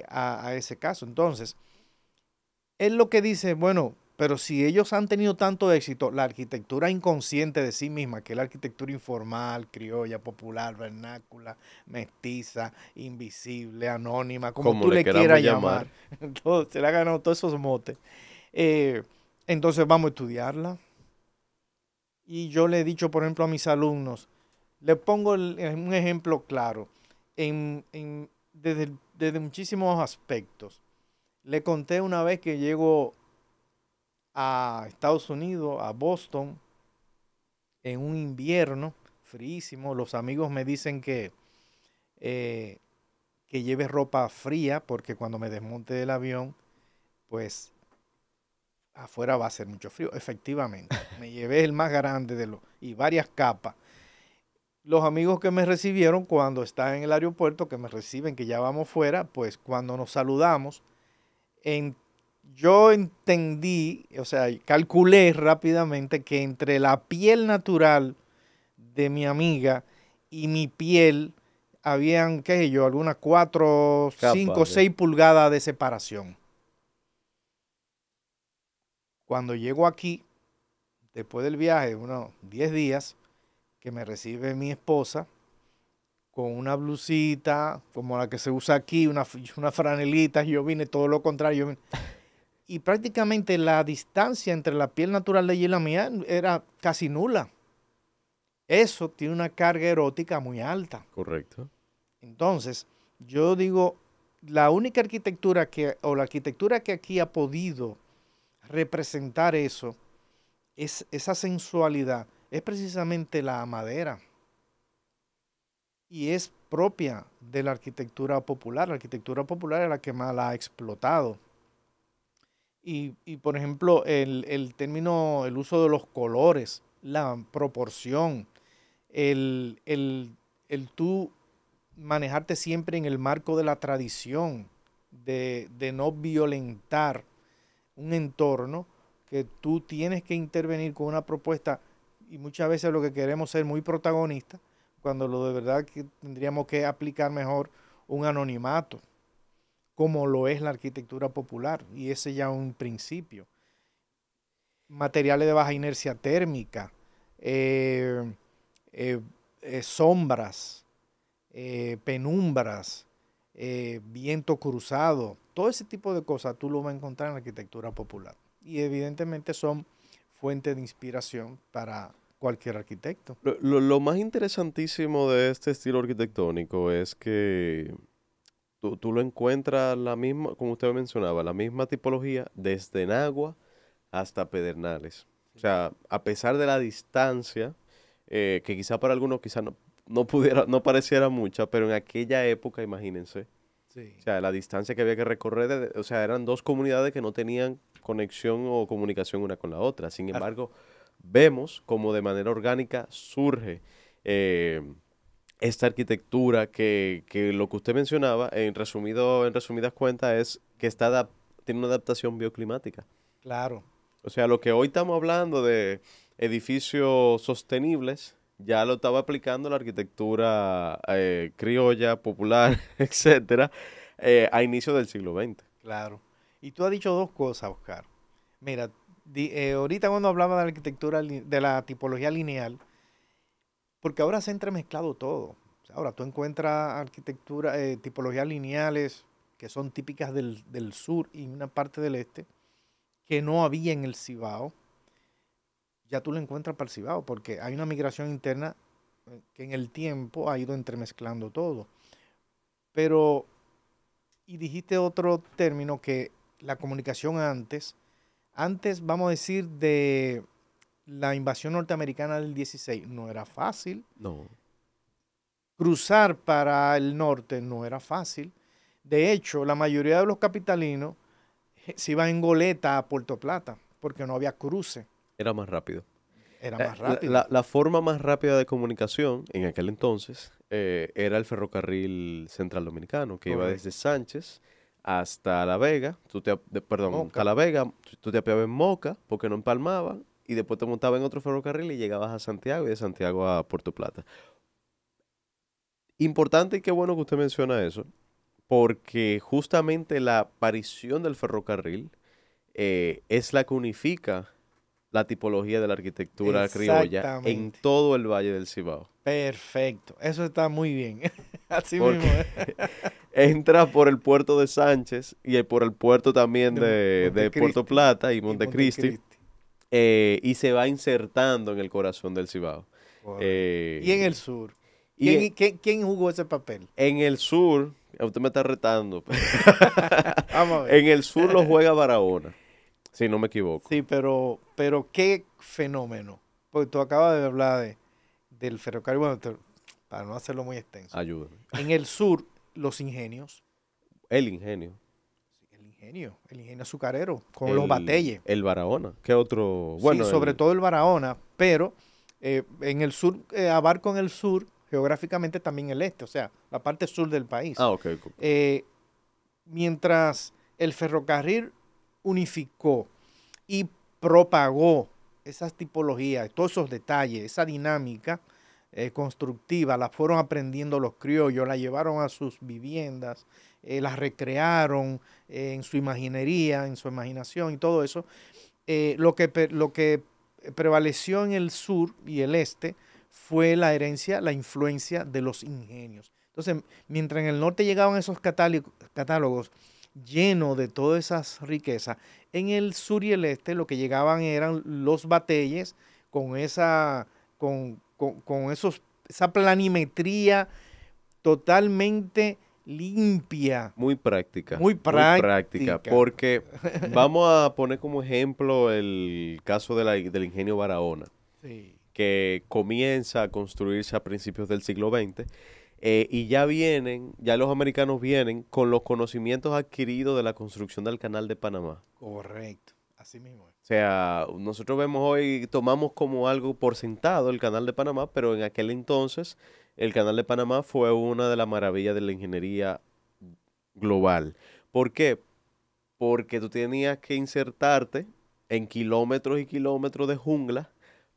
a ese caso. Entonces, él lo que dice, bueno, pero si ellos han tenido tanto éxito, la arquitectura inconsciente de sí misma, que es la arquitectura informal, criolla, popular, vernácula, mestiza, invisible, anónima, como Como tú le le queramos quieras llamar, llamar. se le ha ganado todos esos motes. Eh, entonces vamos a estudiarla. Y yo le he dicho, por ejemplo, a mis alumnos, le pongo un ejemplo claro, desde muchísimos aspectos. Le conté una vez que llego a Estados Unidos, a Boston, en un invierno fríísimo. Los amigos me dicen eh, que lleve ropa fría porque cuando me desmonte del avión, pues afuera va a ser mucho frío. Efectivamente, me llevé el más grande y varias capas. Los amigos que me recibieron cuando estaba en el aeropuerto, que me reciben, que ya vamos fuera, pues cuando nos saludamos, yo entendí, o sea, calculé rápidamente que entre la piel natural de mi amiga y mi piel habían, qué sé yo, algunas 4, 5, Capaz de. 6 pulgadas de separación. Cuando llego aquí, después del viaje, unos 10 días, que me recibe mi esposa con una blusita como la que se usa aquí, una franelita. Yo vine todo lo contrario. Y prácticamente la distancia entre la piel natural de ella y la mía era casi nula. Eso tiene una carga erótica muy alta. Correcto. Entonces, yo digo, la única arquitectura la arquitectura que aquí ha podido representar eso, esa sensualidad, es precisamente la madera. Y es propia de la arquitectura popular. La arquitectura popular es la que más la ha explotado. Y por ejemplo, el término, el uso de los colores, la proporción, el tú manejarte siempre en el marco de la tradición, de no violentar un entorno, que tú tienes que intervenir con una propuesta, y muchas veces lo que queremos es ser muy protagonistas, cuando lo de verdad que tendríamos que aplicar mejor un anonimato, como lo es la arquitectura popular, y ese ya es un principio. Materiales de baja inercia térmica, eh, eh, sombras, penumbras, viento cruzado, todo ese tipo de cosas tú lo vas a encontrar en la arquitectura popular. Y evidentemente son fuente de inspiración para cualquier arquitecto. Lo más interesantísimo de este estilo arquitectónico es que tú lo encuentras la misma, como usted mencionaba, la misma tipología desde Nagua hasta Pedernales. O sea, a pesar de la distancia, que quizá para algunos quizá no pareciera mucha, pero en aquella época, imagínense, Sí. o sea, la distancia que había que recorrer, o sea, eran dos comunidades que no tenían conexión o comunicación una con la otra. Sin Claro. embargo, vemos como de manera orgánica surge eh, esta arquitectura que lo que usted mencionaba, en resumidas cuentas, es que tiene una adaptación bioclimática. Claro. O sea, lo que hoy estamos hablando de edificios sostenibles, ya lo estaba aplicando la arquitectura criolla, popular, etcétera, a inicios del siglo XX. Claro. Y tú has dicho dos cosas, Oscar. Mira, ahorita cuando hablaba de la arquitectura, de la tipología lineal, porque ahora se ha entremezclado todo. O sea, ahora tú encuentras arquitectura, tipologías lineales que son típicas del sur y una parte del este, que no había en el Cibao. Ya tú lo encuentras para el Cibao, porque hay una migración interna que en el tiempo ha ido entremezclando todo. Pero, y dijiste otro término, que la comunicación antes, vamos a decir, de la invasión norteamericana del 16, no era fácil. No. Cruzar para el norte no era fácil. De hecho, la mayoría de los capitalinos se iban en goleta a Puerto Plata, porque no había cruce. Era más rápido. Era más La, rápido. la forma más rápida de comunicación en aquel entonces era el ferrocarril central dominicano, que iba Correcto. desde Sánchez hasta La Vega, perdón, Moca. hasta La Vega, tú te apeabas en Moca porque no empalmaban, y después te montabas en otro ferrocarril y llegabas a Santiago y de Santiago a Puerto Plata. Importante y qué bueno que usted menciona eso, porque justamente la aparición del ferrocarril es la que unifica la tipología de la arquitectura criolla en Exactamente. todo el Valle del Cibao. Perfecto. Eso está muy bien. Así mismo. Porque entra por el puerto de Sánchez y por el puerto también de Montecristi Puerto Plata y y Montecristi, Montecristi. y se va insertando en el corazón del Cibao. Correcto. Y en el sur. Y ¿Quién jugó ese papel? en el sur, usted me está retando, Vamos a ver. en el sur lo juega Barahona, si no me equivoco. Sí, pero qué fenómeno. Porque tú acabas de hablar del ferrocarril, bueno, para no hacerlo muy extenso. Ayúdame. En el sur, los ingenios. El ingenio. El ingenio azucarero, con los bateyes. El Barahona. ¿Qué otro? Sí, Bueno, sobre todo el Barahona, pero en el sur, abarco en el sur, geográficamente también el este, o sea, la parte sur del país. Ah, ok. Mientras el ferrocarril unificó y propagó esas tipologías, todos esos detalles, esa dinámica constructiva, la fueron aprendiendo los criollos, la llevaron a sus viviendas, las recrearon en su imaginería, en su imaginación y todo eso. Lo que prevaleció en el sur y el este fue la herencia, la influencia de los ingenios. Entonces, mientras en el norte llegaban esos catálogos llenos de todas esas riquezas, en el sur y el este lo que llegaban eran los bateyes con esa planimetría totalmente limpia, Muy práctica, muy muy práctica, práctica. porque vamos a poner como ejemplo el caso del ingenio Barahona, Sí, que comienza a construirse a principios del siglo XX, y ya los americanos vienen con los conocimientos adquiridos de la construcción del Canal de Panamá. correcto, así mismo es. O sea, nosotros vemos hoy, tomamos como algo por sentado el Canal de Panamá, pero en aquel entonces el Canal de Panamá fue una de las maravillas de la ingeniería global. ¿Por qué? Porque tú tenías que insertarte en kilómetros y kilómetros de jungla,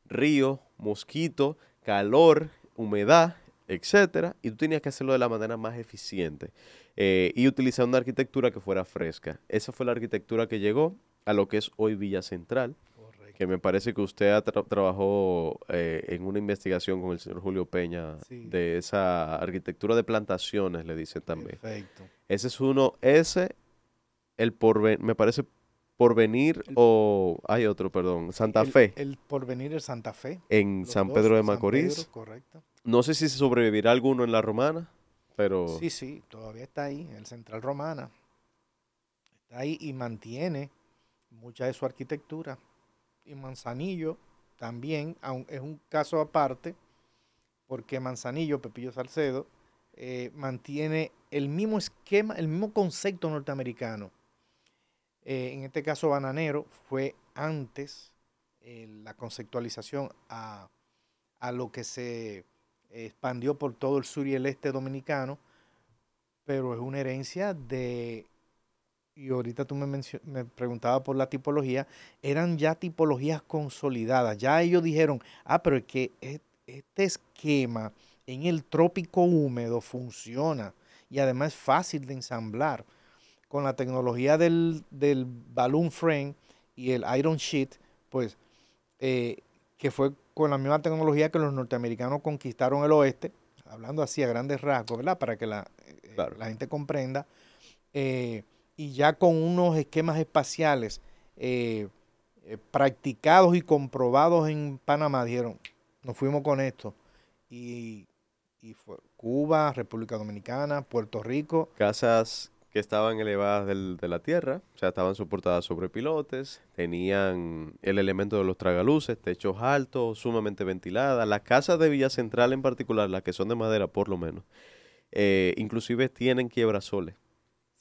río, mosquito, calor, humedad, etcétera, y tú tenías que hacerlo de la manera más eficiente y utilizar una arquitectura que fuera fresca. Esa fue la arquitectura que llegó a lo que es hoy Villa Central, que Correcto. me parece que usted trabajó en una investigación con el señor Julio Peña Sí, de esa arquitectura de plantaciones, le dicen también. perfecto. Ese es uno, ese me parece Porvenir El, o hay otro, perdón, sí, Santa Fe el Porvenir de Santa Fe, en los San dos, Pedro de San Pedro, Macorís. correcto. No sé si se sobrevivirá alguno en la Romana, pero Sí, sí, todavía está ahí, el Central Romana, está ahí y mantiene mucha de su arquitectura. Y Manzanillo también, es un caso aparte, porque Manzanillo, Pepillo Salcedo, mantiene el mismo esquema, el mismo concepto norteamericano. En este caso, Bananero fue antes la conceptualización a lo que se expandió por todo el sur y el este dominicano, pero es una herencia de, y ahorita tú me preguntabas por la tipología, eran ya tipologías consolidadas, ya ellos dijeron, pero es que este esquema en el trópico húmedo funciona y además es fácil de ensamblar con la tecnología del balloon frame y el iron sheet, pues eh, que fue con la misma tecnología que los norteamericanos conquistaron el oeste, hablando así a grandes rasgos, ¿verdad? Para que claro. la gente comprenda, eh, y ya con unos esquemas espaciales eh, practicados y comprobados en Panamá, dijeron, nos fuimos con esto. Y, y fue Cuba, República Dominicana, Puerto Rico. Casas que estaban elevadas de la tierra, o sea, estaban soportadas sobre pilotes, tenían el elemento de los tragaluces, techos altos, sumamente ventiladas. Las casas de Villa Central en particular, las que son de madera por lo menos, inclusive tienen quiebrasoles.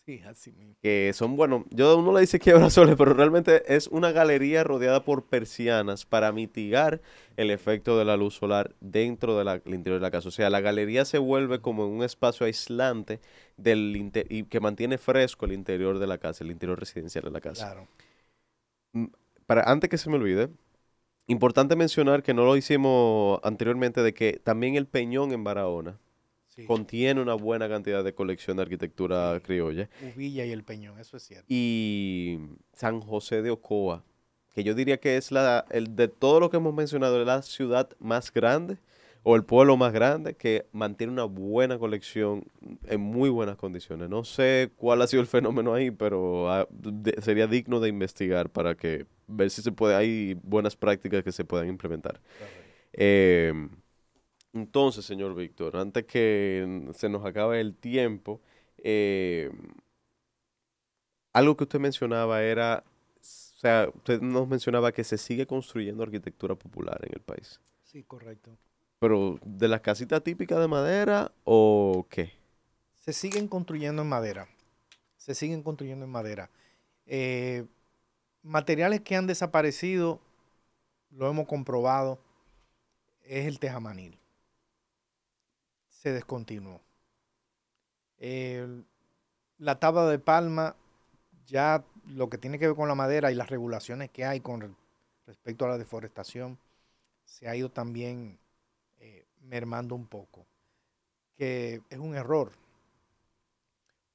Sí, así mismo. Que son, bueno, uno le dice quiebrasoles, pero realmente es una galería rodeada por persianas para mitigar el efecto de la luz solar dentro del interior de la casa. O sea, la galería se vuelve como un espacio aislante y que mantiene fresco el interior de la casa, el interior residencial de la casa. Claro. Mm, antes que se me olvide, importante mencionar que no lo hicimos anteriormente, de que también el Peñón en Barahona Sí, contiene una buena cantidad de colección de arquitectura sí. criolla. Uvilla y el Peñón, eso es cierto. Y San José de Ocoa, que yo diría que es de todo lo que hemos mencionado, es la ciudad más grande o el pueblo más grande que mantiene una buena colección en muy buenas condiciones. No sé cuál ha sido el fenómeno ahí, pero sería digno de investigar para que ver si hay buenas prácticas que se puedan implementar. Correcto. Em, entonces, señor Víctor, antes que se nos acabe el tiempo, em, algo que usted mencionaba era, o sea, usted nos mencionaba que se sigue construyendo arquitectura popular en el país. Sí, correcto. Pero, ¿de las casitas típicas de madera o qué? Se siguen construyendo en madera. Se siguen construyendo en madera. Eh, Materiales que han desaparecido, lo hemos comprobado, es el tejamanil. Se descontinuó. El- la tabla de palma, ya lo que tiene que ver con la madera y las regulaciones que hay con respecto a la deforestación, se ha ido también mermando un poco. Que es un error,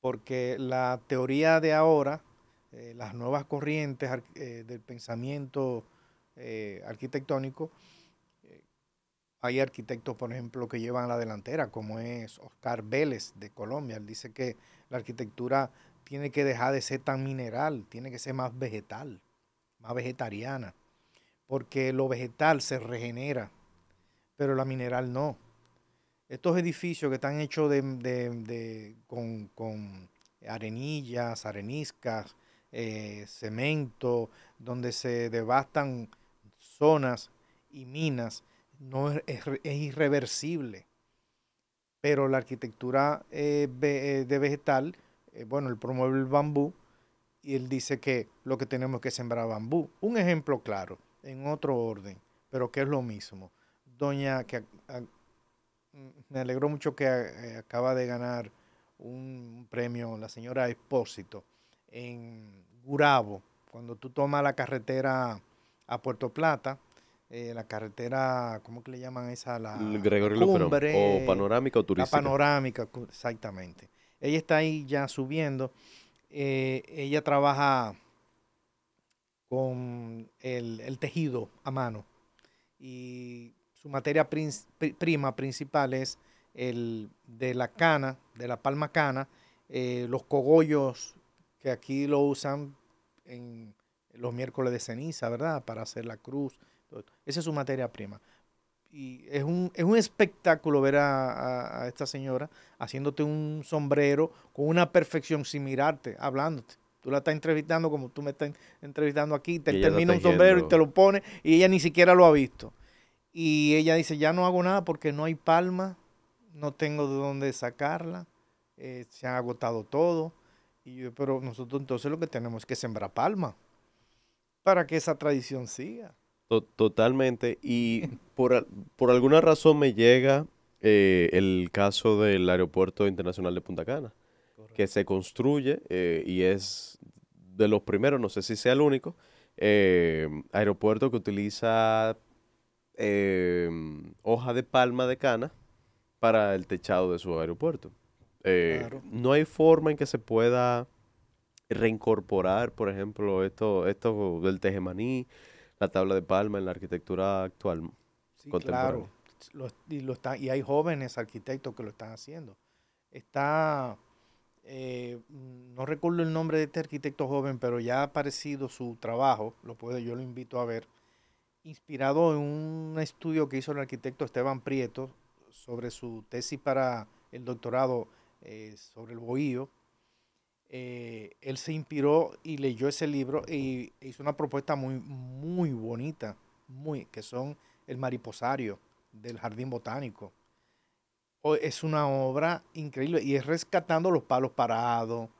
porque la teoría de ahora, las nuevas corrientes del pensamiento arquitectónico. Hay arquitectos, por ejemplo, que llevan la delantera, como es Oscar Vélez de Colombia. Él dice que la arquitectura tiene que dejar de ser tan mineral, tiene que ser más vegetal, más vegetariana, porque lo vegetal se regenera, pero la mineral no. Estos edificios que están hechos con arenillas, areniscas, cemento, donde se devastan zonas y minas, no es irreversible. Pero la arquitectura de vegetal, bueno, él promueve el bambú y él dice que lo que tenemos es que sembrar bambú. Un ejemplo claro, en otro orden, pero que es lo mismo. Doña, que me alegró mucho que acaba de ganar un premio, la señora Expósito, en Gurabo, cuando tú tomas la carretera a Puerto Plata, la carretera, ¿cómo que le llaman esa? La Gregorio Luperón, o cumbre, panorámica o la turística. panorámica, exactamente. Ella está ahí ya subiendo. Ella trabaja con el tejido a mano y su materia prima principal es el de la cana, de la palma cana, los cogollos que aquí lo usan en los miércoles de ceniza, ¿verdad? Para hacer la cruz. Esa es su materia prima. Y es un espectáculo ver a esta señora haciéndote un sombrero con una perfección sin mirarte, hablándote. Tú la estás entrevistando como tú me estás entrevistando aquí, te Y ella está termina un sombrero y te tejiendo. lo pone y ella ni siquiera lo ha visto. Y ella dice, ya no hago nada porque no hay palma, no tengo de dónde sacarla, se han agotado todo. Y yo, pero nosotros entonces lo que tenemos es que sembrar palma para que esa tradición siga. Totalmente. Y por alguna razón me llega el caso del Aeropuerto Internacional de Punta Cana, que Correcto. se construye y es de los primeros, no sé si sea el único, aeropuerto que utiliza eh, hoja de palma de cana para el techado de su aeropuerto. Claro. No hay forma en que se pueda reincorporar, por ejemplo, esto del tejemaní, la tabla de palma en la arquitectura actual Sí, claro. contemporánea. Y hay jóvenes arquitectos que lo están haciendo. Está, no recuerdo el nombre de este arquitecto joven, pero ya ha aparecido su trabajo, yo lo invito a ver, inspirado en un estudio que hizo el arquitecto Esteban Prieto sobre su tesis para el doctorado sobre el bohío. Él se inspiró y leyó ese libro y hizo una propuesta muy bonita, que son el mariposario del Jardín Botánico. Es una obra increíble y es rescatando los palos parados,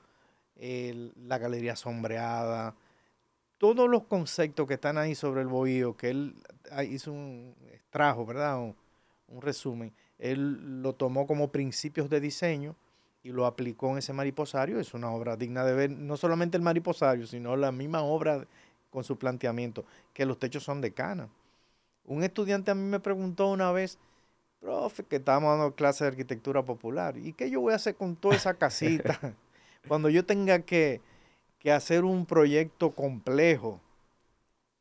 la galería sombreada, todos los conceptos que están ahí sobre el bohío, que él hizo extrajo, ¿verdad? Un resumen. Él lo tomó como principios de diseño y lo aplicó en ese mariposario. Es una obra digna de ver, no solamente el mariposario, sino la misma obra con su planteamiento, que los techos son de cana. Un estudiante a mí me preguntó una vez, profe, que estábamos dando clase de arquitectura popular, ¿y qué yo voy a hacer con toda esa casita cuando yo tenga que hacer un proyecto complejo?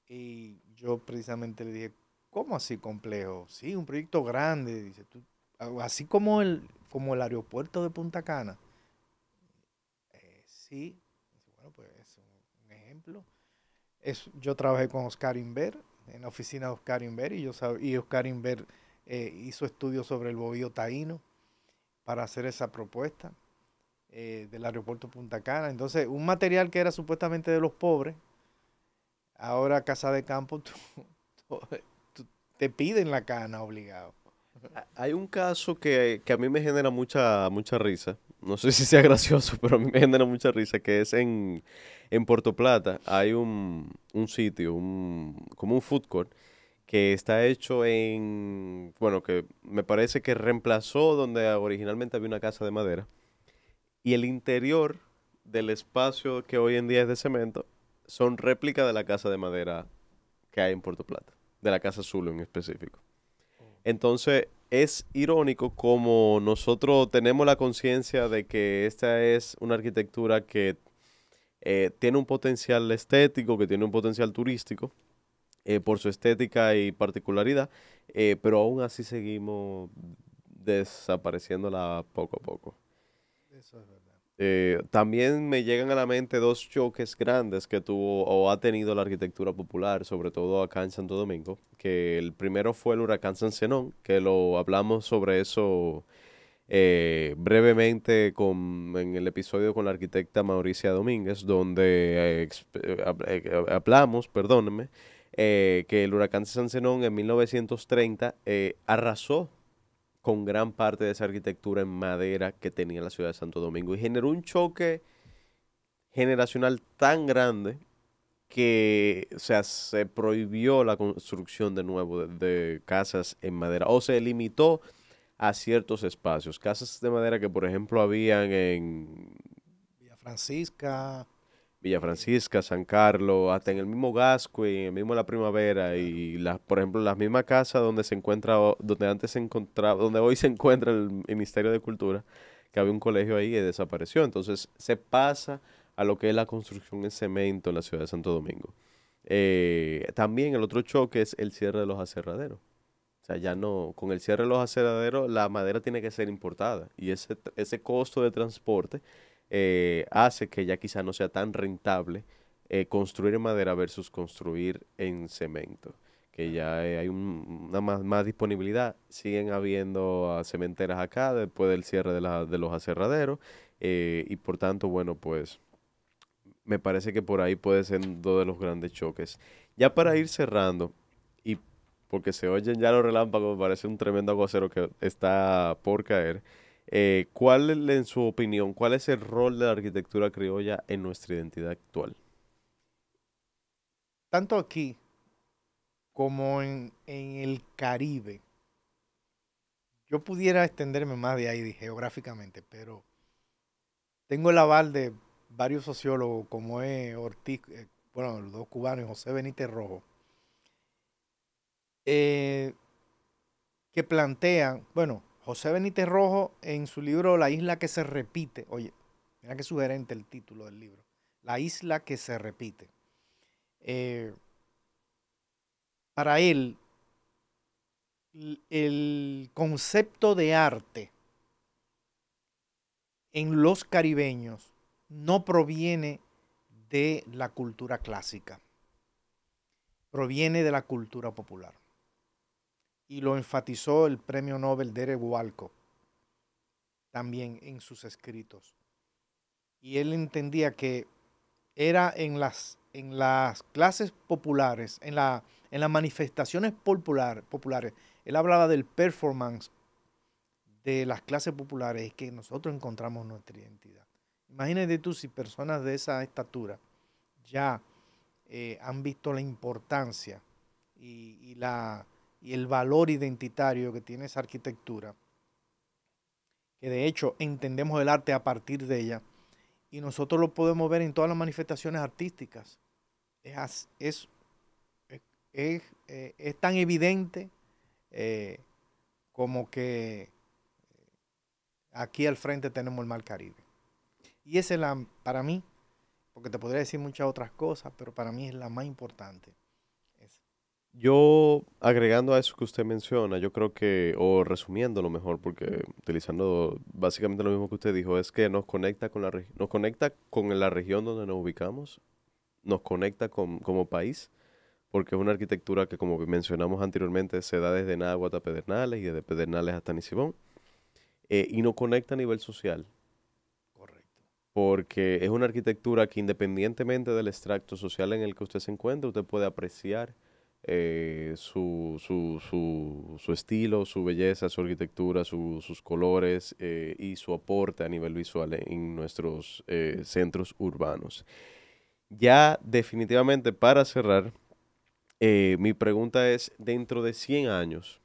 Y yo precisamente le dije, ¿cómo así complejo? Sí, un proyecto grande, dice tú, así como el aeropuerto de Punta Cana. Sí, dice, bueno, pues es un ejemplo. Yo trabajé con Oscar Inver, en la oficina de Oscar Inver, y Oscar Inver hizo estudios sobre el bohío taíno para hacer esa propuesta del aeropuerto Punta Cana. Entonces, un material que era supuestamente de los pobres, ahora Casa de Campo, te piden la cana obligado. Hay un caso que a mí me genera mucha risa. No sé si sea gracioso, pero a mí me genera mucha risa, que es en Puerto Plata. Hay un sitio, como un food court, que está hecho bueno, que me parece que reemplazó donde originalmente había una casa de madera. Y el interior del espacio que hoy en día es de cemento son réplicas de la casa de madera que hay en Puerto Plata, de la casa Zulu en específico. Entonces, es irónico como nosotros tenemos la conciencia de que esta es una arquitectura que tiene un potencial estético, que tiene un potencial turístico, por su estética y particularidad, pero aún así seguimos desapareciéndola poco a poco. Eso es verdad. También me llegan a la mente dos choques grandes que tuvo o ha tenido la arquitectura popular, sobre todo acá en Santo Domingo, que el primero fue el huracán Sancenón, que lo hablamos sobre eso brevemente en el episodio con la arquitecta Mauricia Domínguez, donde hablamos, perdónenme, que el huracán San Zenón en 1930 arrasó con gran parte de esa arquitectura en madera que tenía la ciudad de Santo Domingo y generó un choque generacional tan grande que, o sea, se prohibió la construcción de nuevo de casas en madera o se limitó a ciertos espacios. Casas de madera que, por ejemplo, habían en Villa Francisca, Villa eh, Francisca, San Carlos, hasta en sí, el mismo Gascue, en el mismo La Primavera claro. y las, por ejemplo, las mismas casas donde se encuentra, donde antes se encontraba, donde hoy se encuentra el Ministerio de Cultura, que había un colegio ahí y desapareció. Entonces se pasa a lo que es la construcción en cemento en la ciudad de Santo Domingo. También el otro choque es el cierre de los aserraderos. O sea, ya Sí, no, con el cierre de los aserraderos, la madera tiene que ser importada y ese costo de transporte hace que ya quizá no sea tan rentable construir en madera versus construir en cemento, que claro. ya hay una más disponibilidad. Siguen habiendo cementeras acá después del cierre de los aserraderos y por tanto, bueno, pues me parece que por ahí puede ser uno de los grandes choques. Ya para ir Ujú. cerrando, y porque se oyen ya los relámpagos, parece un tremendo aguacero que está por caer. En su opinión, cuál es el rol de la arquitectura criolla en nuestra identidad actual? Tanto aquí como en el Caribe, yo pudiera extenderme más de ahí geográficamente, pero tengo el aval de varios sociólogos como es Ortiz, bueno, los dos cubanos y José Benítez Rojo, eh, que plantean, bueno, José Benítez Rojo en su libro La isla que se repite, oye, mira qué sugerente el título del libro, La isla que se repite. Eh, para él, el concepto de arte en los caribeños no proviene de la cultura clásica, proviene de la cultura popular. Y lo enfatizó el premio Nobel Derek Walcott también en sus escritos. Y él entendía que era en las clases populares, en las manifestaciones populares, él hablaba del performance de las clases populares que nosotros encontramos nuestra identidad. Imagínate tú si personas de esa estatura ya han visto la importancia y el valor identitario que tiene esa arquitectura, que de hecho entendemos el arte a partir de ella, y nosotros lo podemos ver en todas las manifestaciones artísticas. Es, es, es tan evidente eh, como que aquí al frente tenemos el Mar Caribe. Y esa es la, para mí, porque te podría decir muchas otras cosas, pero para mí es la más importante. Es, Yo, agregando a eso que usted menciona, yo creo que, o resumiendo lo mejor, porque utilizando básicamente lo mismo que usted dijo, es que nos conecta con nos conecta con la región donde nos ubicamos, nos conecta como país, porque es una arquitectura que, como mencionamos anteriormente, se da desde Náhuatl a Pedernales y desde Pedernales hasta Nisibón, y nos conecta a nivel social, correcto. porque es una arquitectura que independientemente del extracto social en el que usted se encuentre, usted puede apreciar su estilo, su belleza, su arquitectura, sus colores y su aporte a nivel visual en nuestros centros urbanos. Ya definitivamente para cerrar, mi pregunta es, dentro de 100 años,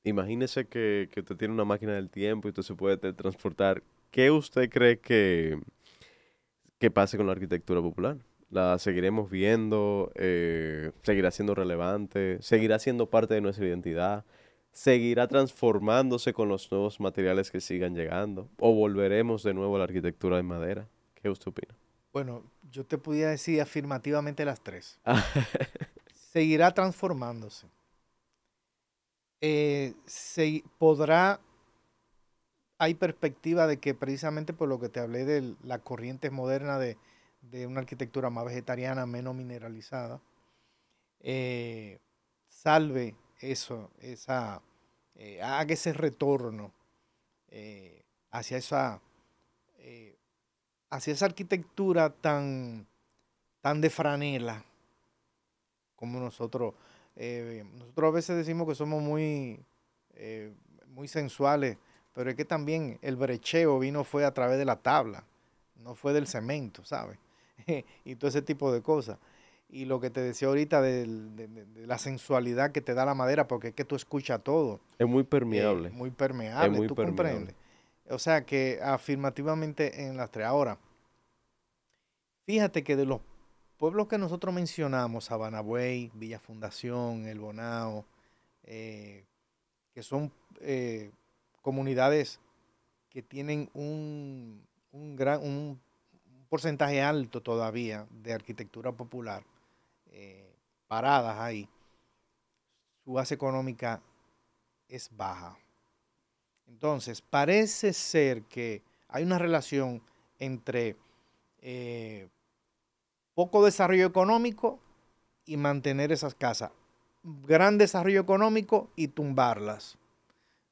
imagínese que usted tiene una máquina del tiempo y usted se puede teletransportar. ¿Qué usted cree que pase con la arquitectura popular? ¿La seguiremos viendo? ¿Seguirá siendo relevante? ¿Seguirá siendo parte de nuestra identidad? ¿Seguirá transformándose con los nuevos materiales que sigan llegando? ¿O volveremos de nuevo a la arquitectura de madera? ¿Qué usted opina? Bueno, yo te podía decir afirmativamente las tres. seguirá transformándose. Se podrá, hay perspectiva de que precisamente por lo que te hablé de la corriente moderna de una arquitectura más vegetariana, menos mineralizada, salve eso, haga ese retorno hacia eh, hacia esa arquitectura tan de franela como nosotros a veces decimos que somos muy sensuales, pero es que también el brecheo fue a través de la tabla, no fue del cemento, ¿sabes? Y todo ese tipo de cosas. Y lo que te decía ahorita de la sensualidad que te da la madera, porque es que tú escuchas todo. Es muy permeable. Muy Es permeable, muy ¿tú permeable. comprendes? O sea que afirmativamente en las tres. Ahora, fíjate que de los pueblos que nosotros mencionamos, Sabanabuey, Villa Fundación, El Bonao, eh, que son comunidades que tienen un porcentaje alto todavía de arquitectura popular, paradas ahí, su base económica es baja. Entonces, parece ser que hay una relación entre eh, poco desarrollo económico y mantener esas casas. Gran desarrollo económico y tumbarlas.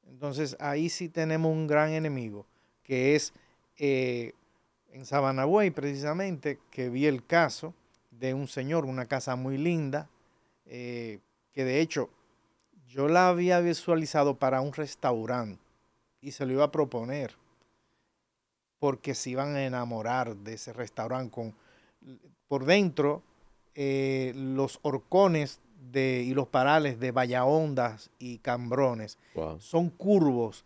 Entonces ahí sí tenemos un gran enemigo, que es en Sabanagüey precisamente, que vi el caso de un señor, una casa muy linda, que de hecho yo la había visualizado para un restaurante y se lo iba a proponer porque se iban a enamorar de ese restaurante con por dentro los horcones y los parales de Vallahondas y Cambrones Wow. son curvos,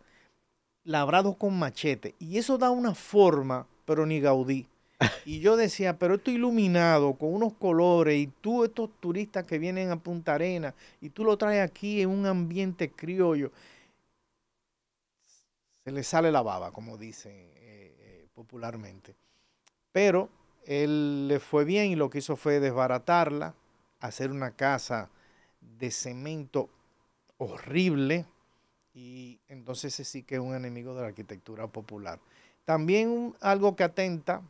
labrados con machete, y eso da una forma, pero ni Gaudí. Y yo decía, pero esto iluminado con unos colores, y tú, estos turistas que vienen a Punta Arena, y tú lo traes aquí en un ambiente criollo, se le sale la baba, como dicen popularmente. Pero él le fue bien y lo que hizo fue desbaratarla, hacer una casa de cemento horrible, y entonces ese sí que es un enemigo de la arquitectura popular. También algo que atenta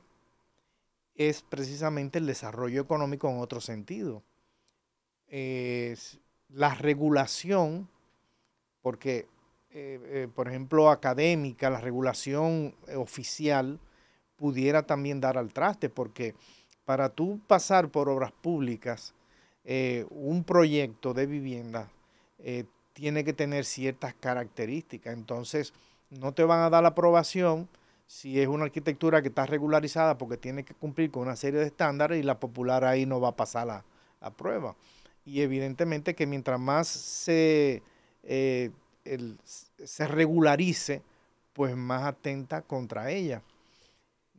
es precisamente el desarrollo económico en otro sentido. Es la regulación, porque, por ejemplo, académica, la regulación oficial pudiera también dar al traste, porque para tú pasar por obras públicas, un proyecto de vivienda tiene que tener ciertas características. Entonces, no te van a dar la aprobación si es una arquitectura que está regularizada porque tiene que cumplir con una serie de estándares y la popular ahí no va a pasar la prueba. Y evidentemente que mientras más eh, se regularice, pues más atenta contra ella.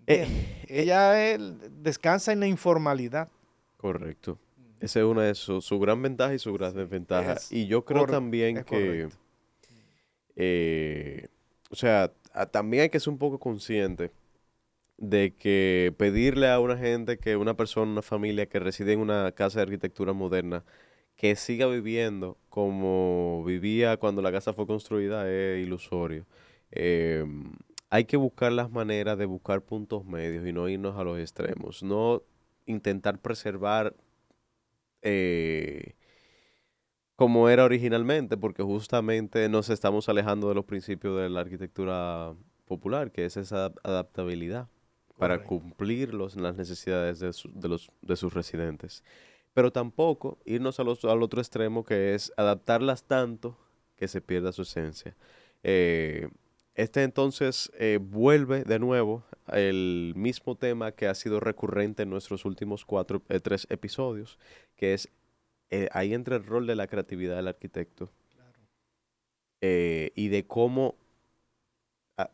Eh, ¿Entiendes? eh, Descansa en la informalidad. correcto. Esa es una de su gran ventaja y su gran Sí, desventaja. Y yo creo también es que, correcto. o sea, también hay que ser un poco consciente de que pedirle a una gente, que una persona, una familia que reside en una casa de arquitectura moderna, que siga viviendo como vivía cuando la casa fue construida es ilusorio. Eh, Hay que buscar las maneras de buscar puntos medios y no irnos a los extremos. No intentar preservar eh, como era originalmente, porque justamente nos estamos alejando de los principios de la arquitectura popular, que es esa adaptabilidad para Correcto. cumplir las necesidades de sus residentes. Pero tampoco irnos al otro extremo, que es adaptarlas tanto que se pierda su esencia. Eh, entonces vuelve de nuevo el mismo tema que ha sido recurrente en nuestros últimos tres episodios, que es ahí entra el rol de la creatividad del arquitecto Claro. y de cómo ah,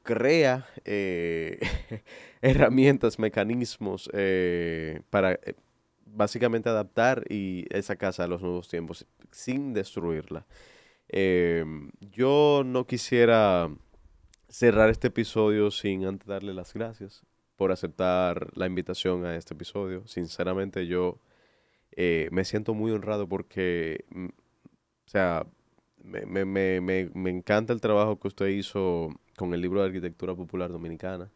crea herramientas, mecanismos para básicamente adaptar esa casa a los nuevos tiempos sin destruirla. Yo no quisiera cerrar este episodio sin antes darle las gracias por aceptar la invitación a este episodio. Sinceramente, yo Me siento muy honrado porque, o sea, me encanta el trabajo que usted hizo con el libro de Arquitectura Popular Dominicana.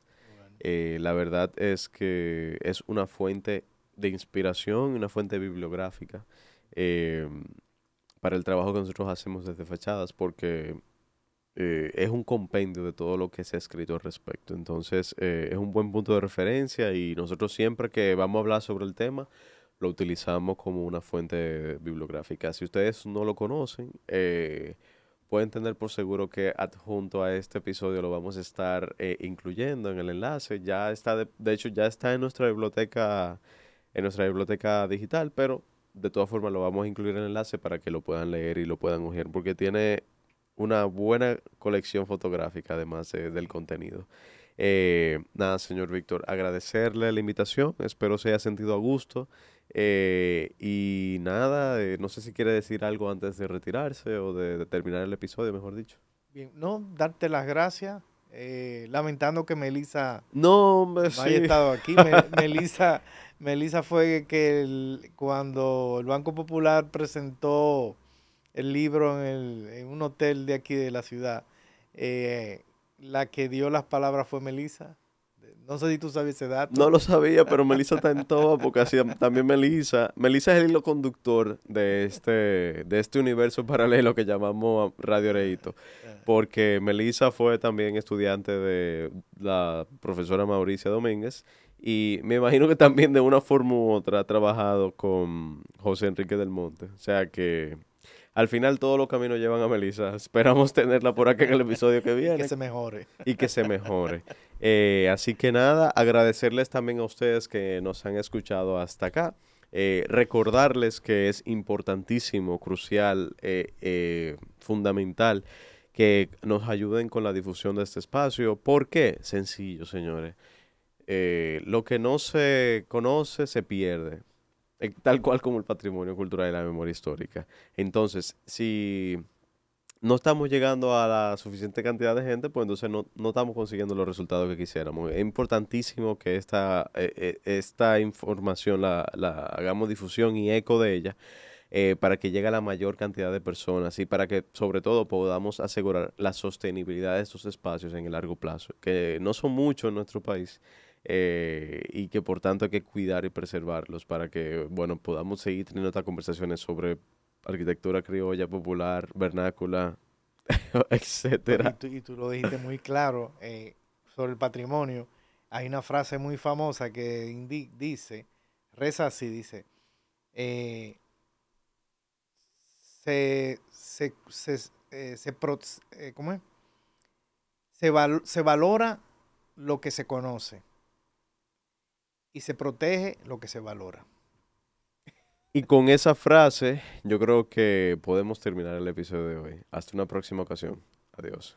Bueno, La verdad es que es una fuente de inspiración y una fuente bibliográfica eh, para el trabajo que nosotros hacemos desde Fachadas, porque es un compendio de todo lo que se ha escrito al respecto. Entonces, es un buen punto de referencia y nosotros siempre que vamos a hablar sobre el tema, lo utilizamos como una fuente bibliográfica. Si ustedes no lo conocen, pueden tener por seguro que adjunto a este episodio lo vamos a estar incluyendo en el enlace. Ya está, de hecho, ya está en nuestra biblioteca digital, pero de todas formas lo vamos a incluir en el enlace para que lo puedan leer y lo puedan ojear, porque tiene una buena colección fotográfica, además del contenido. Nada, señor Víctor, agradecerle la invitación, espero se haya sentido a gusto. Y nada, no sé si quiere decir algo antes de retirarse o de terminar el episodio, mejor dicho. bien, no, darte las gracias, lamentando que Melissa No, hombre, no haya sí. estado aquí. Melissa fue que cuando el Banco Popular presentó el libro en un hotel de aquí de la ciudad, eh, la que dio las palabras fue Melissa. No sé si tú sabes ese No dato. lo sabía, pero Melissa está en todo, porque así también Melissa es el hilo conductor de este universo paralelo que llamamos Radio Ah, Areito, ah, porque Melissa fue también estudiante de la profesora Mauricia Domínguez, y me imagino que también de una forma u otra ha trabajado con José Enrique del Monte, o sea que al final todos los caminos llevan a Melissa. Esperamos tenerla por acá en el episodio que y que viene se mejore. y que se mejore. Así que nada, agradecerles también a ustedes que nos han escuchado hasta acá. Recordarles que es importantísimo, crucial, fundamental que nos ayuden con la difusión de este espacio. ¿Por qué? Sencillo, señores. Lo que no se conoce se pierde, tal cual como el patrimonio cultural y la memoria histórica. Entonces, si no estamos llegando a la suficiente cantidad de gente, pues entonces no estamos consiguiendo los resultados que quisiéramos. Es importantísimo que esta información la hagamos difusión y eco de ella para que llegue a la mayor cantidad de personas y para que sobre todo podamos asegurar la sostenibilidad de estos espacios en el largo plazo, que no son muchos en nuestro país. Y que por tanto hay que cuidar y preservarlos para que, bueno, podamos seguir teniendo estas conversaciones sobre arquitectura criolla, popular, vernácula, No, etcétera. y tú lo dijiste muy claro, sobre el patrimonio. Hay una frase muy famosa que dice, reza así, dice, eh, ¿cómo es? Se valora lo que se conoce y se protege lo que se valora. Y con esa frase, yo creo que podemos terminar el episodio de hoy. Hasta una próxima ocasión. Adiós.